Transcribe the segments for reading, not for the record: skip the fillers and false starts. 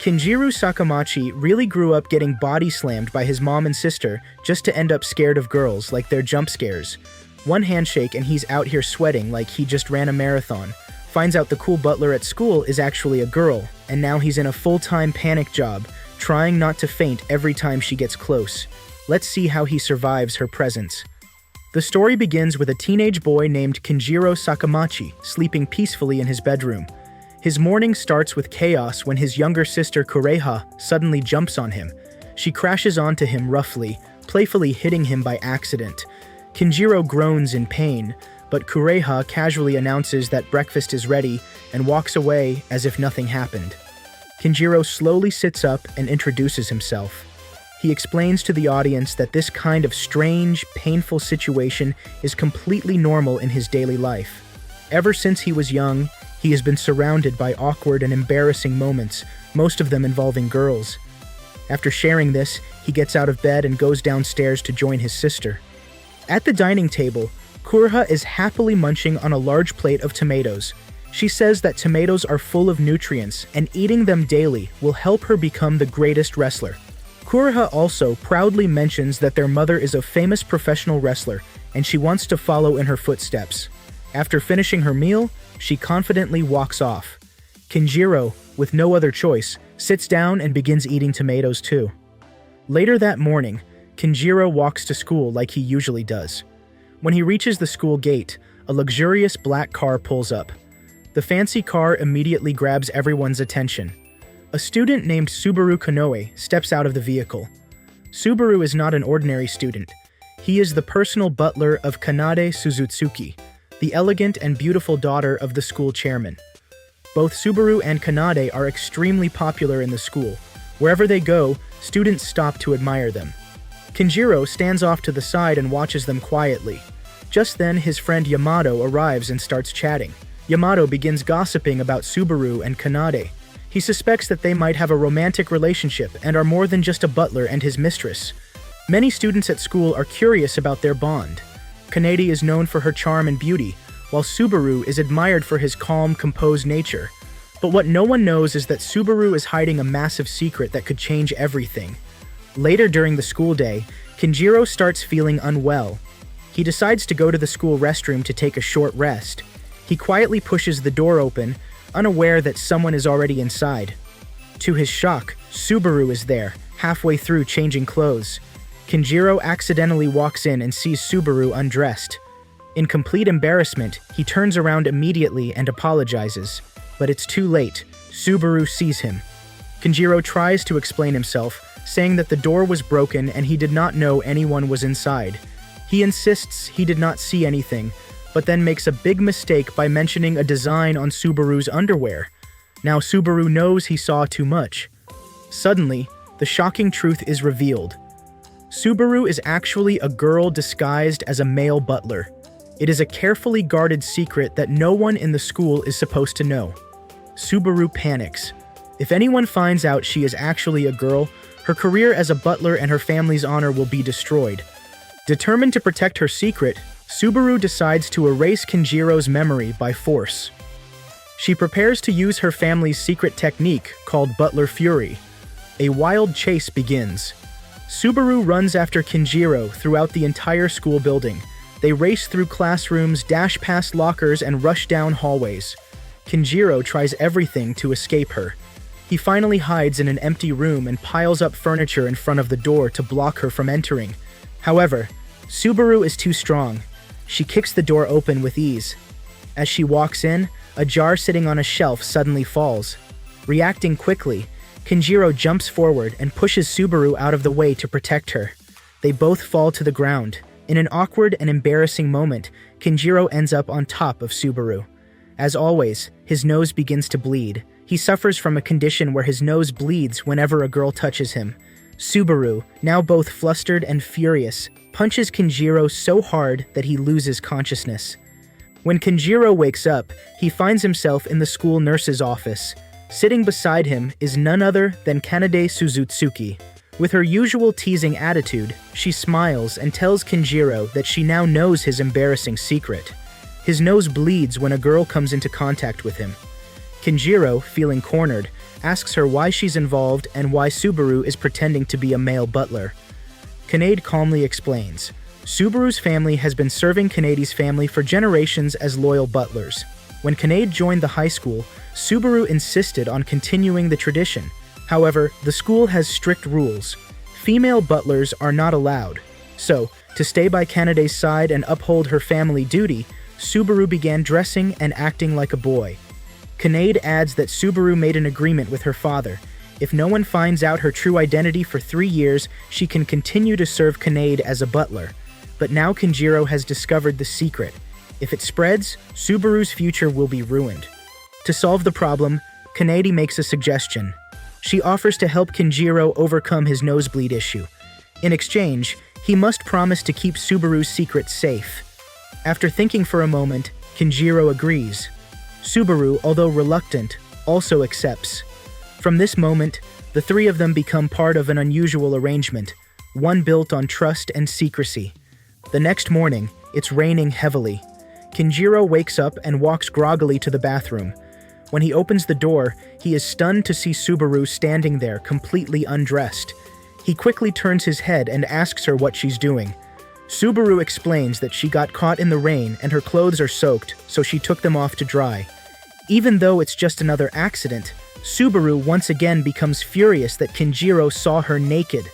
Kinjiro Sakamachi really grew up getting body slammed by his mom and sister just to end up scared of girls like their jump scares. One handshake and he's out here sweating like he just ran a marathon. Finds out the cool butler at school is actually a girl, and now he's in a full-time panic job, trying not to faint every time she gets close. Let's see how he survives her presence. The story begins with a teenage boy named Kinjiro Sakamachi sleeping peacefully in his bedroom. His morning starts with chaos when his younger sister Kureha suddenly jumps on him. She crashes onto him roughly, playfully hitting him by accident. Kinjiro groans in pain, but Kureha casually announces that breakfast is ready and walks away as if nothing happened. Kinjiro slowly sits up and introduces himself. He explains to the audience that this kind of strange, painful situation is completely normal in his daily life. Ever since he was young, he has been surrounded by awkward and embarrassing moments, most of them involving girls. After sharing this, he gets out of bed and goes downstairs to join his sister. At the dining table, Kureha is happily munching on a large plate of tomatoes. She says that tomatoes are full of nutrients and eating them daily will help her become the greatest wrestler. Kureha also proudly mentions that their mother is a famous professional wrestler and she wants to follow in her footsteps. After finishing her meal, she confidently walks off. Kinjiro, with no other choice, sits down and begins eating tomatoes too. Later that morning, Kinjiro walks to school like he usually does. When he reaches the school gate, a luxurious black car pulls up. The fancy car immediately grabs everyone's attention. A student named Subaru Konoe steps out of the vehicle. Subaru is not an ordinary student. He is the personal butler of Kanade Suzutsuki, the elegant and beautiful daughter of the school chairman. Both Subaru and Kanade are extremely popular in the school. Wherever they go, students stop to admire them. Kinjiro stands off to the side and watches them quietly. Just then, his friend Yamato arrives and starts chatting. Yamato begins gossiping about Subaru and Kanade. He suspects that they might have a romantic relationship and are more than just a butler and his mistress. Many students at school are curious about their bond. Kanade is known for her charm and beauty, while Subaru is admired for his calm, composed nature. But what no one knows is that Subaru is hiding a massive secret that could change everything. Later during the school day, Kinjiro starts feeling unwell. He decides to go to the school restroom to take a short rest. He quietly pushes the door open, unaware that someone is already inside. To his shock, Subaru is there, halfway through changing clothes. Kinjiro accidentally walks in and sees Subaru undressed. In complete embarrassment, he turns around immediately and apologizes. But it's too late. Subaru sees him. Kinjiro tries to explain himself, saying that the door was broken and he did not know anyone was inside. He insists he did not see anything, but then makes a big mistake by mentioning a design on Subaru's underwear. Now Subaru knows he saw too much. Suddenly, the shocking truth is revealed. Subaru is actually a girl disguised as a male butler. It is a carefully guarded secret that no one in the school is supposed to know. Subaru panics. If anyone finds out she is actually a girl, her career as a butler and her family's honor will be destroyed. Determined to protect her secret, Subaru decides to erase Kinjiro's memory by force. She prepares to use her family's secret technique called Butler Fury. A wild chase begins. Subaru runs after Kinjiro throughout the entire school building. They race through classrooms, dash past lockers, and rush down hallways. Kinjiro tries everything to escape her. He finally hides in an empty room and piles up furniture in front of the door to block her from entering. However, Subaru is too strong. She kicks the door open with ease. As she walks in, a jar sitting on a shelf suddenly falls. Reacting quickly, Kinjiro jumps forward and pushes Subaru out of the way to protect her. They both fall to the ground. In an awkward and embarrassing moment, Kinjiro ends up on top of Subaru. As always, his nose begins to bleed. He suffers from a condition where his nose bleeds whenever a girl touches him. Subaru, now both flustered and furious, punches Kinjiro so hard that he loses consciousness. When Kinjiro wakes up, he finds himself in the school nurse's office. Sitting beside him is none other than Kanade Suzutsuki. With her usual teasing attitude, she smiles and tells Kinjiro that she now knows his embarrassing secret. His nose bleeds when a girl comes into contact with him. Kinjiro, feeling cornered, asks her why she's involved and why Subaru is pretending to be a male butler. Kanade calmly explains, Subaru's family has been serving Kanade's family for generations as loyal butlers. When Kanade joined the high school, Subaru insisted on continuing the tradition. However, the school has strict rules. Female butlers are not allowed. So, to stay by Kanade's side and uphold her family duty, Subaru began dressing and acting like a boy. Kanade adds that Subaru made an agreement with her father. If no one finds out her true identity for 3 years, she can continue to serve Kanade as a butler. But now Kinjiro has discovered the secret. If it spreads, Subaru's future will be ruined. To solve the problem, Kanade makes a suggestion. She offers to help Kinjiro overcome his nosebleed issue. In exchange, he must promise to keep Subaru's secret safe. After thinking for a moment, Kinjiro agrees. Subaru, although reluctant, also accepts. From this moment, the three of them become part of an unusual arrangement, one built on trust and secrecy. The next morning, it's raining heavily. Kinjiro wakes up and walks groggily to the bathroom. When he opens the door, he is stunned to see Subaru standing there, completely undressed. He quickly turns his head and asks her what she's doing. Subaru explains that she got caught in the rain and her clothes are soaked, so she took them off to dry. Even though it's just another accident, Subaru once again becomes furious that Kinjiro saw her naked.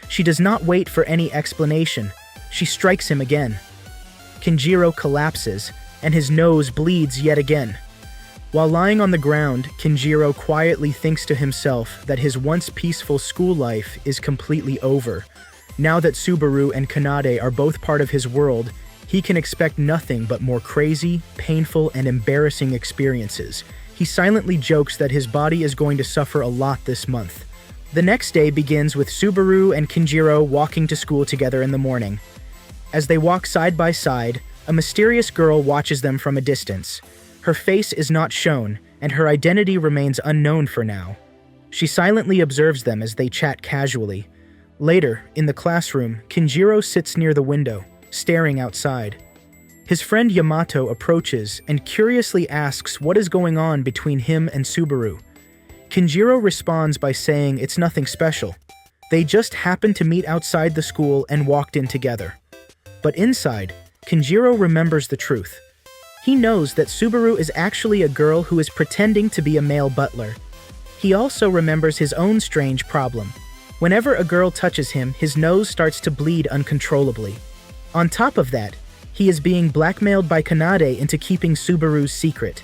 She does not wait for any explanation. She strikes him again. Kinjiro collapses, and his nose bleeds yet again. While lying on the ground, Kinjiro quietly thinks to himself that his once peaceful school life is completely over. Now that Subaru and Kanade are both part of his world, he can expect nothing but more crazy, painful, and embarrassing experiences. He silently jokes that his body is going to suffer a lot this month. The next day begins with Subaru and Kinjiro walking to school together in the morning. As they walk side by side, a mysterious girl watches them from a distance. Her face is not shown, and her identity remains unknown for now. She silently observes them as they chat casually. Later, in the classroom, Kinjiro sits near the window, staring outside. His friend Yamato approaches and curiously asks what is going on between him and Subaru. Kinjiro responds by saying it's nothing special. They just happened to meet outside the school and walked in together. But inside, Kinjiro remembers the truth. He knows that Subaru is actually a girl who is pretending to be a male butler. He also remembers his own strange problem. Whenever a girl touches him, his nose starts to bleed uncontrollably. On top of that, he is being blackmailed by Kanade into keeping Subaru's secret.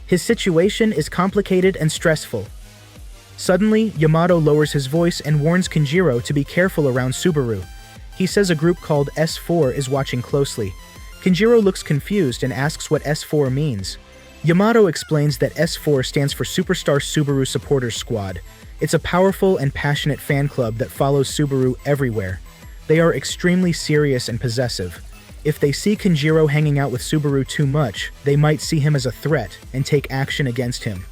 His situation is complicated and stressful. Suddenly, Yamato lowers his voice and warns Kinjiro to be careful around Subaru. He says a group called S4 is watching closely. Kinjiro looks confused and asks what S4 means. Yamato explains that S4 stands for Superstar Subaru Supporters Squad. It's a powerful and passionate fan club that follows Subaru everywhere. They are extremely serious and possessive. If they see Kinjiro hanging out with Subaru too much, they might see him as a threat and take action against him.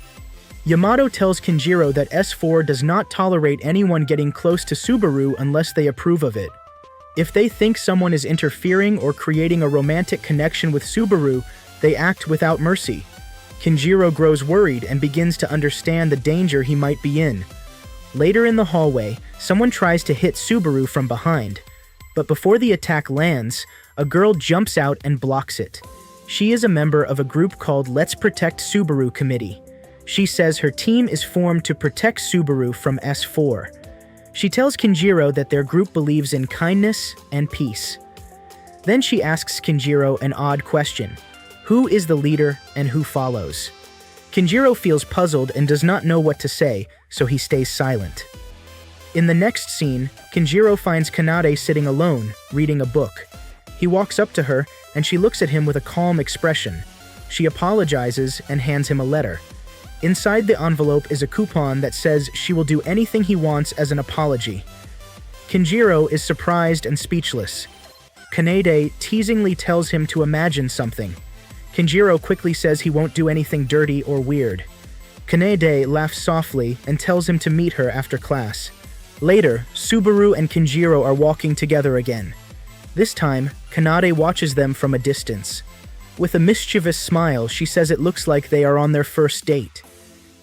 Yamato tells Kinjiro that S4 does not tolerate anyone getting close to Subaru unless they approve of it. If they think someone is interfering or creating a romantic connection with Subaru, they act without mercy. Kinjiro grows worried and begins to understand the danger he might be in. Later in the hallway, someone tries to hit Subaru from behind. But before the attack lands, a girl jumps out and blocks it. She is a member of a group called Let's Protect Subaru Committee. She says her team is formed to protect Subaru from S4. She tells Kinjiro that their group believes in kindness and peace. Then she asks Kinjiro an odd question. Who is the leader and who follows? Kinjiro feels puzzled and does not know what to say, so he stays silent. In the next scene, Kinjiro finds Kanade sitting alone, reading a book. He walks up to her, and she looks at him with a calm expression. She apologizes and hands him a letter. Inside the envelope is a coupon that says she will do anything he wants as an apology. Kinjiro is surprised and speechless. Kanade teasingly tells him to imagine something. Kinjiro quickly says he won't do anything dirty or weird. Kanade laughs softly and tells him to meet her after class. Later, Subaru and Kinjiro are walking together again. This time, Kanade watches them from a distance. With a mischievous smile, she says it looks like they are on their first date.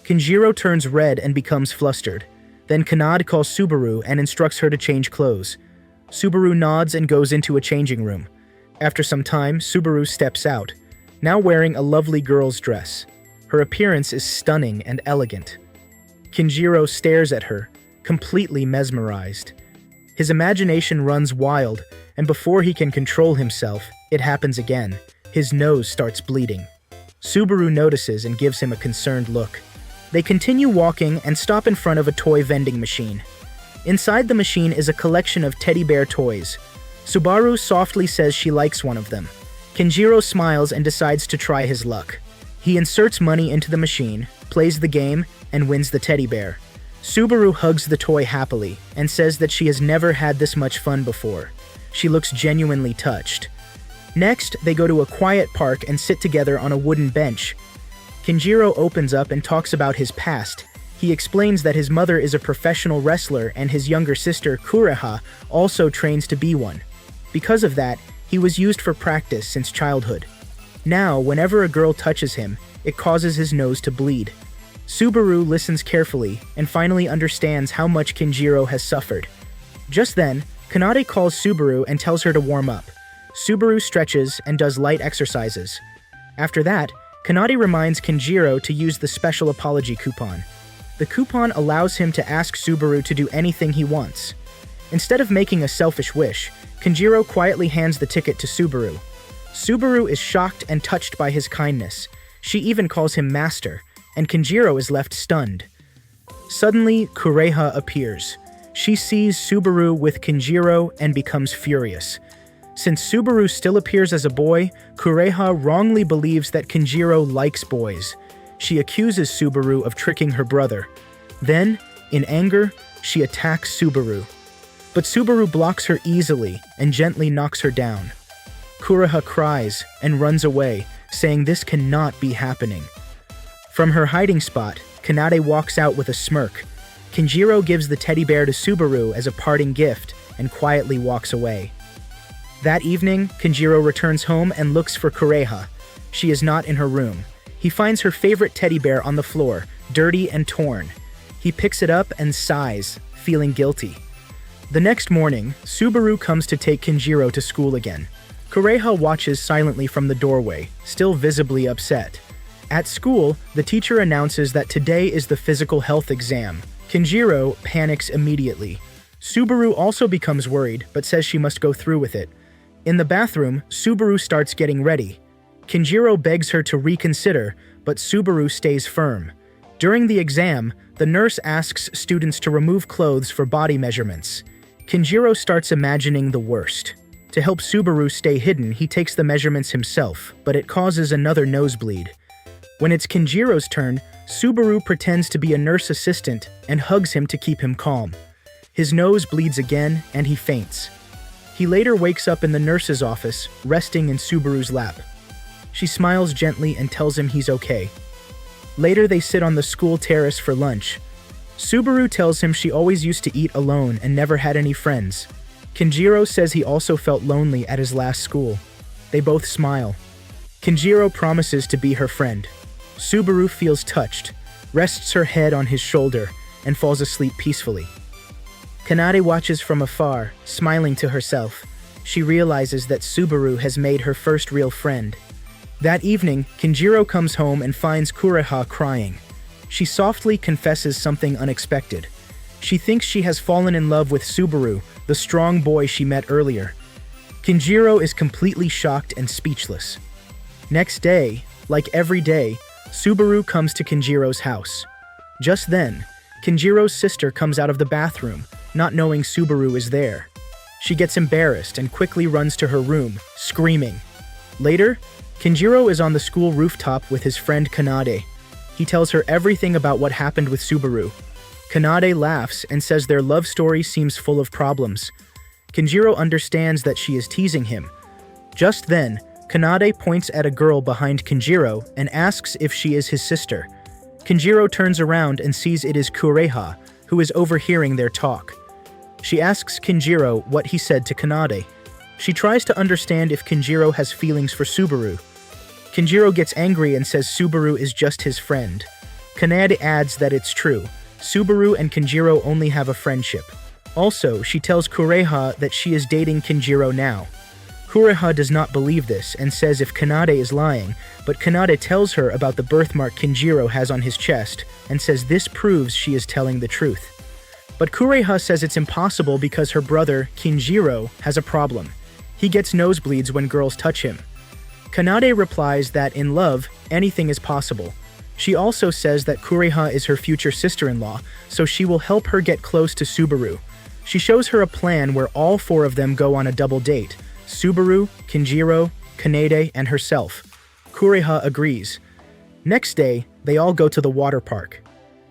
Kinjiro turns red and becomes flustered. Then Kanade calls Subaru and instructs her to change clothes. Subaru nods and goes into a changing room. After some time, Subaru steps out, now wearing a lovely girl's dress. Her appearance is stunning and elegant. Kinjiro stares at her, completely mesmerized. His imagination runs wild, and before he can control himself, it happens again. His nose starts bleeding. Subaru notices and gives him a concerned look. They continue walking and stop in front of a toy vending machine. Inside the machine is a collection of teddy bear toys. Subaru softly says she likes one of them. Kinjiro smiles and decides to try his luck. He inserts money into the machine, plays the game, and wins the teddy bear. Subaru hugs the toy happily and says that she has never had this much fun before. She looks genuinely touched. Next, they go to a quiet park and sit together on a wooden bench. Kinjiro opens up and talks about his past. He explains that his mother is a professional wrestler and his younger sister, Kureha, also trains to be one. Because of that, he was used for practice since childhood. Now, whenever a girl touches him, it causes his nose to bleed. Subaru listens carefully and finally understands how much Kinjiro has suffered. Just then, Kanade calls Subaru and tells her to warm up. Subaru stretches and does light exercises. After that, Kanade reminds Kinjiro to use the special apology coupon. The coupon allows him to ask Subaru to do anything he wants. Instead of making a selfish wish, Kinjiro quietly hands the ticket to Subaru. Subaru is shocked and touched by his kindness. She even calls him master, and Kinjiro is left stunned. Suddenly, Kureha appears. She sees Subaru with Kinjiro and becomes furious. Since Subaru still appears as a boy, Kureha wrongly believes that Kinjiro likes boys. She accuses Subaru of tricking her brother. Then, in anger, she attacks Subaru. But Subaru blocks her easily and gently knocks her down. Kureha cries and runs away, saying this cannot be happening. From her hiding spot, Kanade walks out with a smirk. Kinjiro gives the teddy bear to Subaru as a parting gift and quietly walks away. That evening, Kinjiro returns home and looks for Kureha. She is not in her room. He finds her favorite teddy bear on the floor, dirty and torn. He picks it up and sighs, feeling guilty. The next morning, Subaru comes to take Kinjiro to school again. Kureha watches silently from the doorway, still visibly upset. At school, the teacher announces that today is the physical health exam. Kinjiro panics immediately. Subaru also becomes worried, but says she must go through with it. In the bathroom, Subaru starts getting ready. Kinjiro begs her to reconsider, but Subaru stays firm. During the exam, the nurse asks students to remove clothes for body measurements. Kinjiro starts imagining the worst. To help Subaru stay hidden, he takes the measurements himself, but it causes another nosebleed. When it's Kinjiro's turn, Subaru pretends to be a nurse assistant and hugs him to keep him calm. His nose bleeds again, and he faints. He later wakes up in the nurse's office, resting in Subaru's lap. She smiles gently and tells him he's okay. Later, they sit on the school terrace for lunch. Subaru tells him she always used to eat alone and never had any friends. Kinjiro says he also felt lonely at his last school. They both smile. Kinjiro promises to be her friend. Subaru feels touched, rests her head on his shoulder, and falls asleep peacefully. Kanade watches from afar, smiling to herself. She realizes that Subaru has made her first real friend. That evening, Kinjiro comes home and finds Kureha crying. She softly confesses something unexpected. She thinks she has fallen in love with Subaru, the strong boy she met earlier. Kinjiro is completely shocked and speechless. Next day, like every day, Subaru comes to Kinjiro's house. Just then, Kinjiro's sister comes out of the bathroom, not knowing Subaru is there. She gets embarrassed and quickly runs to her room, screaming. Later, Kinjiro is on the school rooftop with his friend Kanade. He tells her everything about what happened with Subaru. Kanade laughs and says their love story seems full of problems. Kinjiro understands that she is teasing him. Just then, Kanade points at a girl behind Kinjiro and asks if she is his sister. Kinjiro turns around and sees it is Kureha, who is overhearing their talk. She asks Kinjiro what he said to Kanade. She tries to understand if Kinjiro has feelings for Subaru. Kinjiro gets angry and says Subaru is just his friend. Kanade adds that it's true. Subaru and Kinjiro only have a friendship. Also, she tells Kureha that she is dating Kinjiro now. Kureha does not believe this and says if Kanade is lying, but Kanade tells her about the birthmark Kinjiro has on his chest and says this proves she is telling the truth. But Kureha says it's impossible because her brother, Kinjiro, has a problem. He gets nosebleeds when girls touch him. Kanade replies that in love, anything is possible. She also says that Kureha is her future sister-in-law, so she will help her get close to Subaru. She shows her a plan where all four of them go on a double date: Subaru, Kinjiro, Kanade, and herself. Kureha agrees. Next day, they all go to the water park.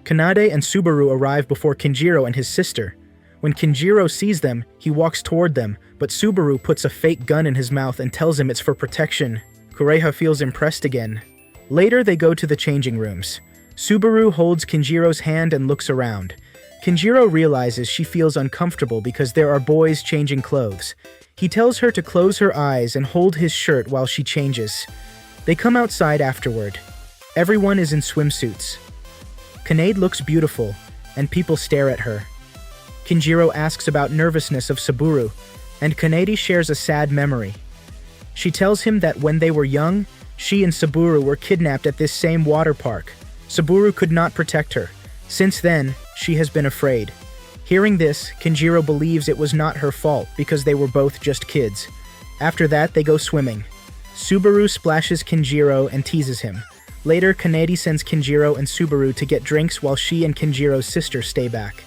Kanade and Subaru arrive before Kinjiro and his sister. When Kinjiro sees them, he walks toward them, but Subaru puts a fake gun in his mouth and tells him it's for protection. Kureha feels impressed again. Later, they go to the changing rooms. Subaru holds Kinjiro's hand and looks around. Kinjiro realizes she feels uncomfortable because there are boys changing clothes. He tells her to close her eyes and hold his shirt while she changes. They come outside afterward. Everyone is in swimsuits. Kanade looks beautiful, and people stare at her. Kinjiro asks about nervousness of Subaru, and Kanade shares a sad memory. She tells him that when they were young, she and Subaru were kidnapped at this same water park. Subaru could not protect her. Since then, she has been afraid. Hearing this, Kinjiro believes it was not her fault because they were both just kids. After that, they go swimming. Subaru splashes Kinjiro and teases him. Later, Kanade sends Kinjiro and Subaru to get drinks while she and Kinjiro's sister stay back.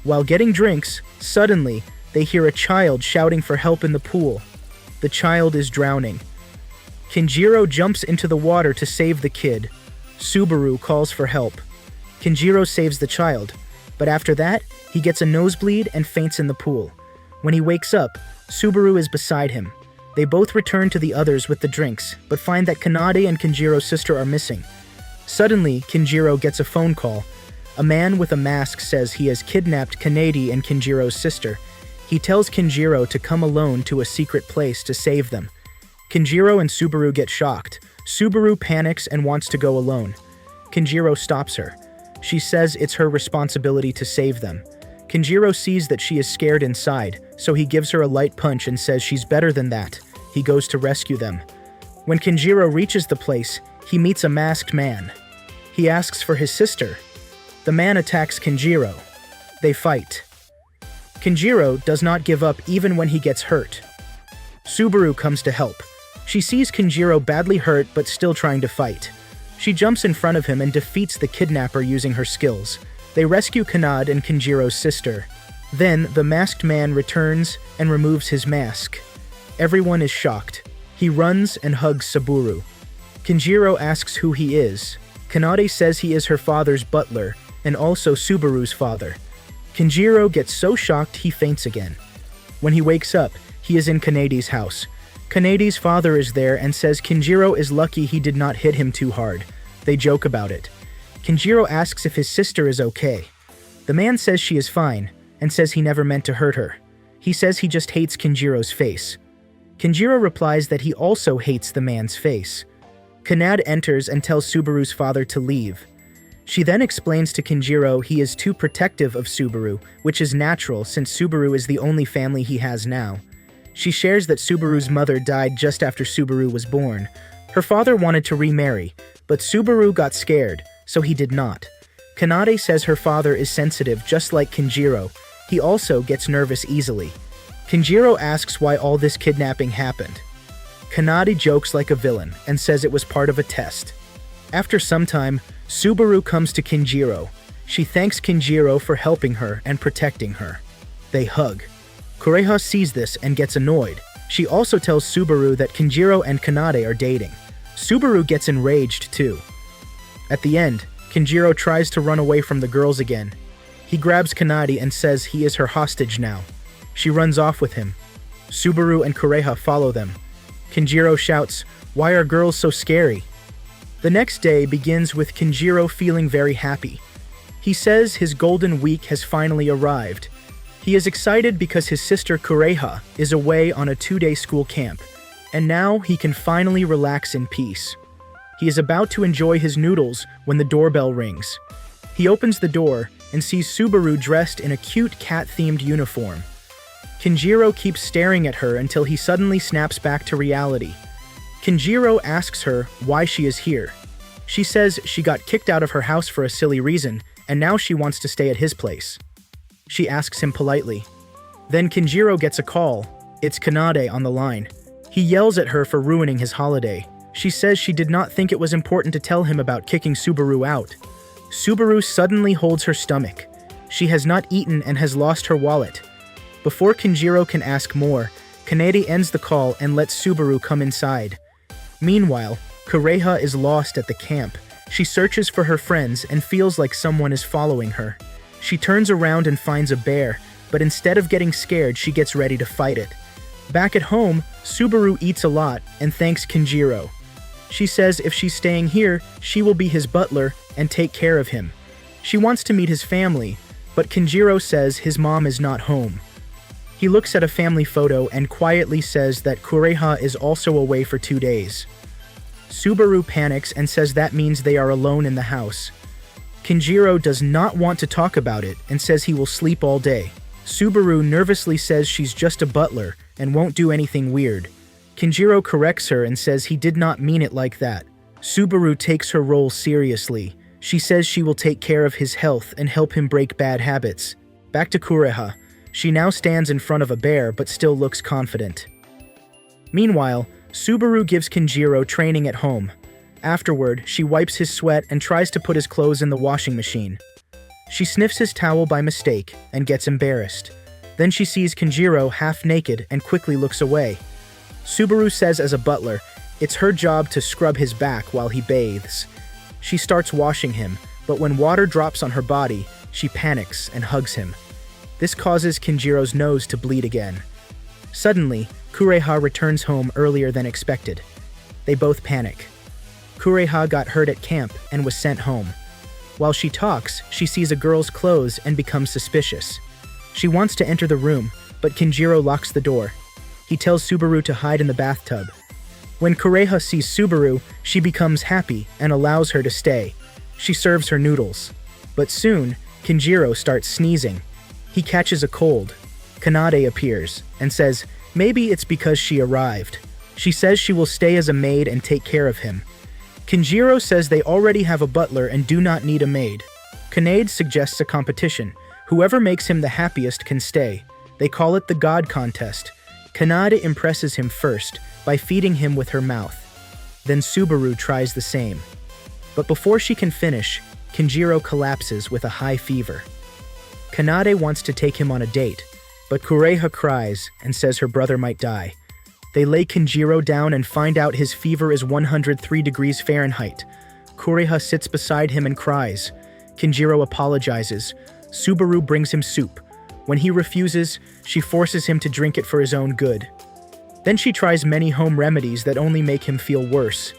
While getting drinks, suddenly, they hear a child shouting for help in the pool. The child is drowning. Kinjiro jumps into the water to save the kid. Subaru calls for help. Kinjiro saves the child, but after that, he gets a nosebleed and faints in the pool. When he wakes up, Subaru is beside him. They both return to the others with the drinks, but find that Kanade and Kinjiro's sister are missing. Suddenly, Kinjiro gets a phone call. A man with a mask says he has kidnapped Kanade and Kinjiro's sister. He tells Kinjiro to come alone to a secret place to save them. Kinjiro and Subaru get shocked. Subaru panics and wants to go alone. Kinjiro stops her. She says it's her responsibility to save them. Kinjiro sees that she is scared inside, so he gives her a light punch and says she's better than that. He goes to rescue them. When Kinjiro reaches the place, he meets a masked man. He asks for his sister. The man attacks Kinjiro. They fight. Kinjiro does not give up even when he gets hurt. Subaru comes to help. She sees Kinjiro badly hurt but still trying to fight. She jumps in front of him and defeats the kidnapper using her skills. They rescue Kanade and Kinjiro's sister. Then, the masked man returns and removes his mask. Everyone is shocked. He runs and hugs Subaru. Kinjiro asks who he is. Kanade says he is her father's butler, and also Subaru's father. Kinjiro gets so shocked he faints again. When he wakes up, he is in Kanade's house. Kanade's father is there and says Kinjiro is lucky he did not hit him too hard. They joke about it. Kinjiro asks if his sister is okay. The man says she is fine, and says he never meant to hurt her. He says he just hates Kinjiro's face. Kinjiro replies that he also hates the man's face. Kanade enters and tells Subaru's father to leave. She then explains to Kinjiro he is too protective of Subaru, which is natural since Subaru is the only family he has now. She shares that Subaru's mother died just after Subaru was born. Her father wanted to remarry, but Subaru got scared, so he did not. Kanade says her father is sensitive just like Kinjiro. He also gets nervous easily. Kinjiro asks why all this kidnapping happened. Kanade jokes like a villain and says it was part of a test. After some time, Subaru comes to Kinjiro. She thanks Kinjiro for helping her and protecting her. They hug. Kureha sees this and gets annoyed. She also tells Subaru that Kinjiro and Kanade are dating. Subaru gets enraged too. At the end, Kinjiro tries to run away from the girls again. He grabs Kanade and says he is her hostage now. She runs off with him. Subaru and Kureha follow them. Kinjiro shouts, "Why are girls so scary?" The next day begins with Kinjiro feeling very happy. He says his golden week has finally arrived. He is excited because his sister Kureha is away on a 2-day school camp, and now he can finally relax in peace. He is about to enjoy his noodles when the doorbell rings. He opens the door and sees Subaru dressed in a cute cat-themed uniform. Kinjiro keeps staring at her until he suddenly snaps back to reality. Kinjiro asks her why she is here. She says she got kicked out of her house for a silly reason, and now she wants to stay at his place. She asks him politely. Then Kinjiro gets a call. It's Kanade on the line. He yells at her for ruining his holiday. She says she did not think it was important to tell him about kicking Subaru out. Subaru suddenly holds her stomach. She has not eaten and has lost her wallet. Before Kinjiro can ask more, Kanade ends the call and lets Subaru come inside. Meanwhile, Kureha is lost at the camp. She searches for her friends and feels like someone is following her. She turns around and finds a bear, but instead of getting scared, she gets ready to fight it. Back at home, Subaru eats a lot and thanks Kinjiro. She says if she's staying here, she will be his butler and take care of him. She wants to meet his family, but Kinjiro says his mom is not home. He looks at a family photo and quietly says that Kureha is also away for 2 days. Subaru panics and says that means they are alone in the house. Kinjiro does not want to talk about it and says he will sleep all day. Subaru nervously says she's just a butler and won't do anything weird. Kinjiro corrects her and says he did not mean it like that. Subaru takes her role seriously. She says she will take care of his health and help him break bad habits. Back to Kureha. She now stands in front of a bear but still looks confident. Meanwhile, Subaru gives Kinjiro training at home. Afterward, she wipes his sweat and tries to put his clothes in the washing machine. She sniffs his towel by mistake and gets embarrassed. Then she sees Kinjiro half naked and quickly looks away. Subaru says as a butler, it's her job to scrub his back while he bathes. She starts washing him, but when water drops on her body, she panics and hugs him. This causes Kinjiro's nose to bleed again. Suddenly, Kureha returns home earlier than expected. They both panic. Kureha got hurt at camp and was sent home. While she talks, she sees a girl's clothes and becomes suspicious. She wants to enter the room, but Kinjiro locks the door. He tells Subaru to hide in the bathtub. When Kureha sees Subaru, she becomes happy and allows her to stay. She serves her noodles. But soon, Kinjiro starts sneezing. He catches a cold. Kanade appears and says maybe it's because she arrived. She says she will stay as a maid and take care of him. Kinjiro says they already have a butler and do not need a maid. Kanade suggests a competition. Whoever makes him the happiest can stay. They call it the God Contest. Kanade impresses him first by feeding him with her mouth. Then Subaru tries the same. But before she can finish, Kinjiro collapses with a high fever. Kanade wants to take him on a date, but Kureha cries and says her brother might die. They lay Kinjiro down and find out his fever is 103 degrees Fahrenheit. Kureha sits beside him and cries. Kinjiro apologizes. Subaru brings him soup. When he refuses, she forces him to drink it for his own good. Then she tries many home remedies that only make him feel worse.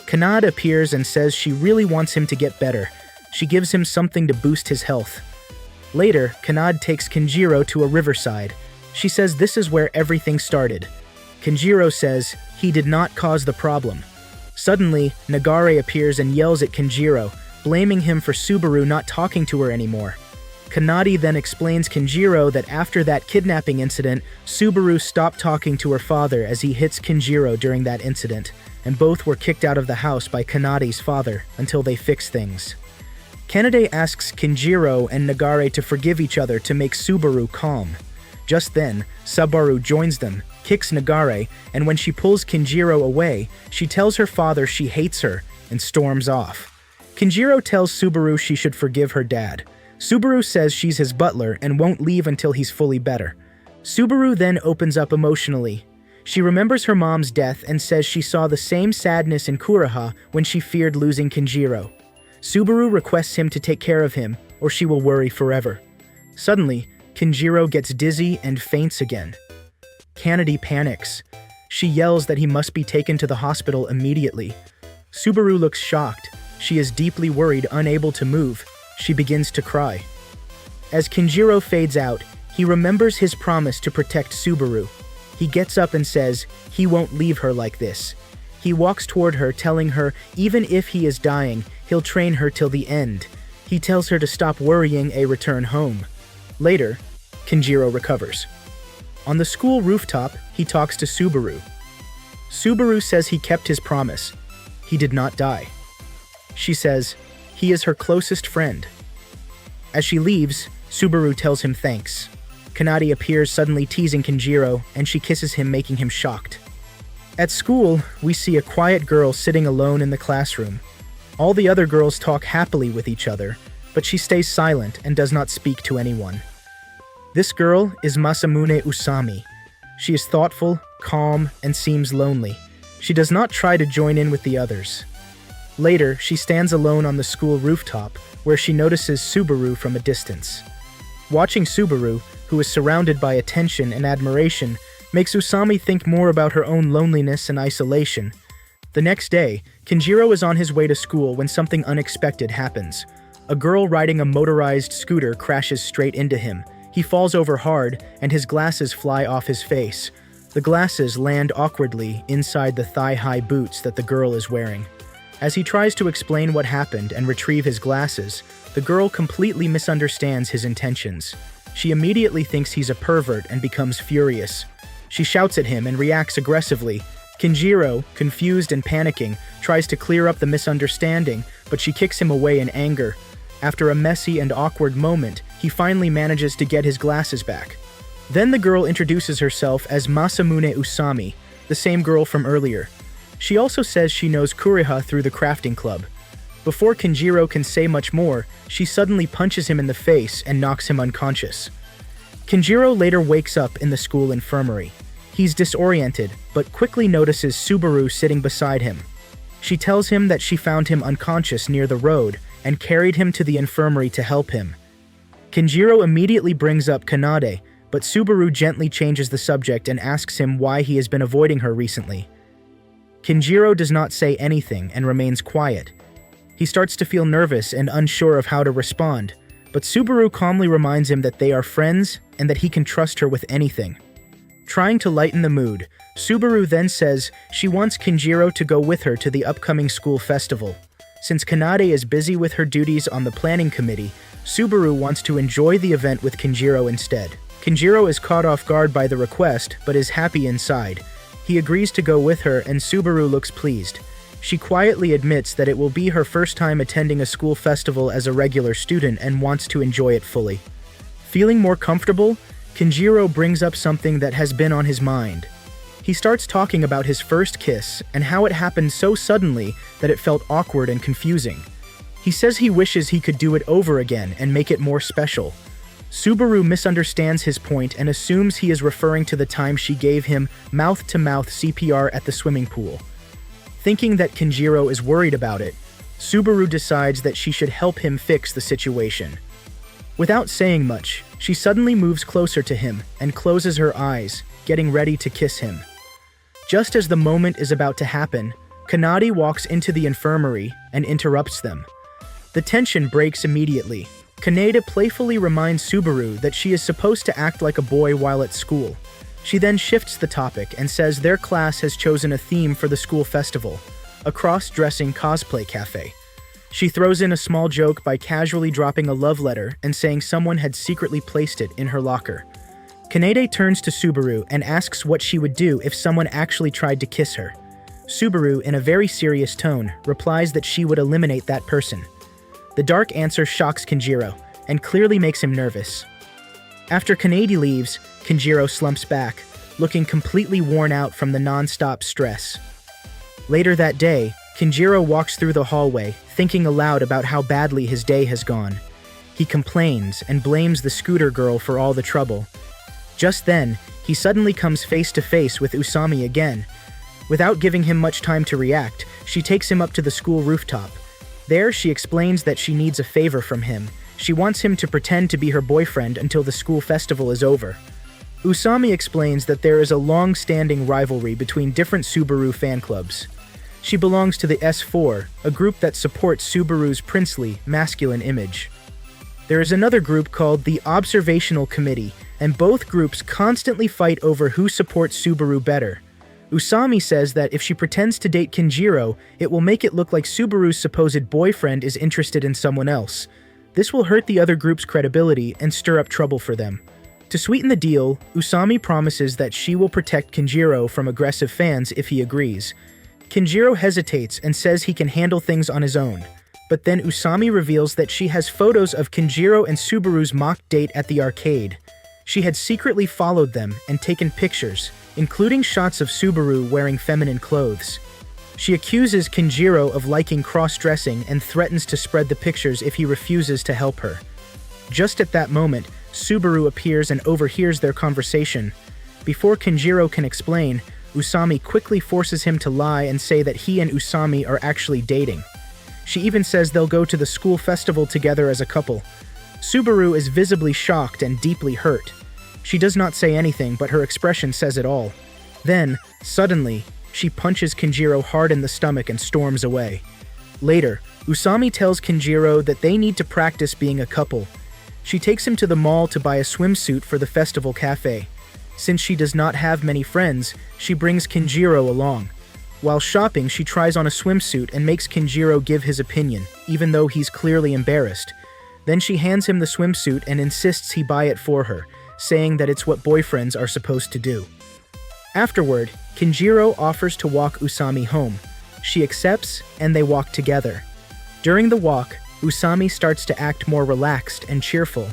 Kanade appears and says she really wants him to get better. She gives him something to boost his health. Later, Kanade takes Kinjiro to a riverside. She says this is where everything started. Kinjiro says he did not cause the problem. Suddenly, Nagare appears and yells at Kinjiro, blaming him for Subaru not talking to her anymore. Kanade then explains Kinjiro that after that kidnapping incident, Subaru stopped talking to her father as he hits Kinjiro during that incident, and both were kicked out of the house by Kanade's father until they fix things. Kanade asks Kinjiro and Nagare to forgive each other to make Subaru calm. Just then, Subaru joins them, kicks Nagare, and when she pulls Kinjiro away, she tells her father she hates her and storms off. Kinjiro tells Subaru she should forgive her dad. Subaru says she's his butler and won't leave until he's fully better. Subaru then opens up emotionally. She remembers her mom's death and says she saw the same sadness in Kureha when she feared losing Kinjiro. Subaru requests him to take care of him, or she will worry forever. Suddenly, Kinjiro gets dizzy and faints again. Kanade panics. She yells that he must be taken to the hospital immediately. Subaru looks shocked. She is deeply worried, unable to move. She begins to cry. As Kinjiro fades out, he remembers his promise to protect Subaru. He gets up and says he won't leave her like this. He walks toward her, telling her even if he is dying, he'll train her till the end. He tells her to stop worrying and return home. Later, Kenjiro recovers. On the school rooftop, he talks to Subaru. Subaru says he kept his promise. He did not die. She says he is her closest friend. As she leaves, Subaru tells him thanks. Kanade appears, suddenly teasing Kenjiro, and she kisses him, making him shocked. At school, we see a quiet girl sitting alone in the classroom. All the other girls talk happily with each other, but she stays silent and does not speak to anyone. This girl is Masamune Usami. She is thoughtful, calm, and seems lonely. She does not try to join in with the others. Later, she stands alone on the school rooftop, where she notices Subaru from a distance. Watching Subaru, who is surrounded by attention and admiration, makes Usami think more about her own loneliness and isolation. The next day, Kenjiro is on his way to school when something unexpected happens. A girl riding a motorized scooter crashes straight into him. He falls over hard, and his glasses fly off his face. The glasses land awkwardly inside the thigh-high boots that the girl is wearing. As he tries to explain what happened and retrieve his glasses, the girl completely misunderstands his intentions. She immediately thinks he's a pervert and becomes furious. She shouts at him and reacts aggressively. Kenjiro, confused and panicking, tries to clear up the misunderstanding, but she kicks him away in anger. After a messy and awkward moment, he finally manages to get his glasses back. Then the girl introduces herself as Masamune Usami, the same girl from earlier. She also says she knows Kuriha through the crafting club. Before Kenjiro can say much more, she suddenly punches him in the face and knocks him unconscious. Kenjiro later wakes up in the school infirmary. He's disoriented, but quickly notices Subaru sitting beside him. She tells him that she found him unconscious near the road and carried him to the infirmary to help him. Kenjiro immediately brings up Kanade, but Subaru gently changes the subject and asks him why he has been avoiding her recently. Kenjiro does not say anything and remains quiet. He starts to feel nervous and unsure of how to respond, but Subaru calmly reminds him that they are friends and that he can trust her with anything. Trying to lighten the mood, Subaru then says she wants Kenjiro to go with her to the upcoming school festival. Since Kanade is busy with her duties on the planning committee, Subaru wants to enjoy the event with Kenjiro instead. Kenjiro is caught off guard by the request, but is happy inside. He agrees to go with her, and Subaru looks pleased. She quietly admits that it will be her first time attending a school festival as a regular student and wants to enjoy it fully. Feeling more comfortable, Kenjiro brings up something that has been on his mind. He starts talking about his first kiss and how it happened so suddenly that it felt awkward and confusing. He says he wishes he could do it over again and make it more special. Subaru misunderstands his point and assumes he is referring to the time she gave him mouth-to-mouth CPR at the swimming pool. Thinking that Kenjiro is worried about it, Subaru decides that she should help him fix the situation. Without saying much, she suddenly moves closer to him and closes her eyes, getting ready to kiss him. Just as the moment is about to happen, Kanade walks into the infirmary and interrupts them. The tension breaks immediately. Kanade playfully reminds Subaru that she is supposed to act like a boy while at school. She then shifts the topic and says their class has chosen a theme for the school festival, a cross-dressing cosplay cafe. She throws in a small joke by casually dropping a love letter and saying someone had secretly placed it in her locker. Kanade turns to Subaru and asks what she would do if someone actually tried to kiss her. Subaru, in a very serious tone, replies that she would eliminate that person. The dark answer shocks Kenjiro and clearly makes him nervous. After Kanade leaves, Kenjiro slumps back, looking completely worn out from the non-stop stress. Later that day, Kenjiro walks through the hallway, thinking aloud about how badly his day has gone. He complains and blames the scooter girl for all the trouble. Just then, he suddenly comes face to face with Usami again. Without giving him much time to react, she takes him up to the school rooftop. There, she explains that she needs a favor from him. She wants him to pretend to be her boyfriend until the school festival is over. Usami explains that there is a long-standing rivalry between different Subaru fan clubs. She belongs to the S4, a group that supports Subaru's princely, masculine image. There is another group called the Observational Committee, and both groups constantly fight over who supports Subaru better. Usami says that if she pretends to date Kinjiro, it will make it look like Subaru's supposed boyfriend is interested in someone else. This will hurt the other group's credibility and stir up trouble for them. To sweeten the deal, Usami promises that she will protect Kinjiro from aggressive fans if he agrees. Kinjiro hesitates and says he can handle things on his own. But then Usami reveals that she has photos of Kinjiro and Subaru's mock date at the arcade. She had secretly followed them and taken pictures, including shots of Subaru wearing feminine clothes. She accuses Kinjiro of liking cross-dressing and threatens to spread the pictures if he refuses to help her. Just at that moment, Subaru appears and overhears their conversation. Before Kinjiro can explain, Usami quickly forces him to lie and say that he and Usami are actually dating. She even says they'll go to the school festival together as a couple. Subaru is visibly shocked and deeply hurt. She does not say anything, but her expression says it all. Then, suddenly, she punches Kinjiro hard in the stomach and storms away. Later, Usami tells Kinjiro that they need to practice being a couple. She takes him to the mall to buy a swimsuit for the festival cafe. Since she does not have many friends, she brings Kinjiro along. While shopping, she tries on a swimsuit and makes Kinjiro give his opinion, even though he's clearly embarrassed. Then she hands him the swimsuit and insists he buy it for her, saying that it's what boyfriends are supposed to do. Afterward, Kinjiro offers to walk Usami home. She accepts, and they walk together. During the walk, Usami starts to act more relaxed and cheerful.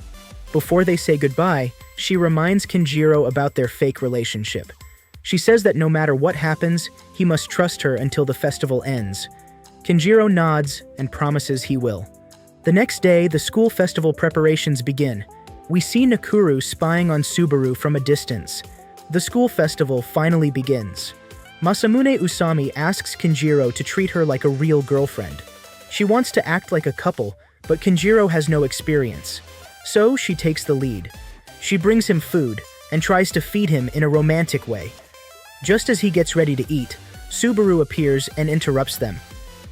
Before they say goodbye, she reminds Kinjiro about their fake relationship. She says that no matter what happens, he must trust her until the festival ends. Kinjiro nods and promises he will. The next day, the school festival preparations begin. We see Nakuru spying on Subaru from a distance. The school festival finally begins. Masamune Usami asks Kinjiro to treat her like a real girlfriend. She wants to act like a couple, but Kinjiro has no experience. So she takes the lead. She brings him food and tries to feed him in a romantic way. Just as he gets ready to eat, Subaru appears and interrupts them.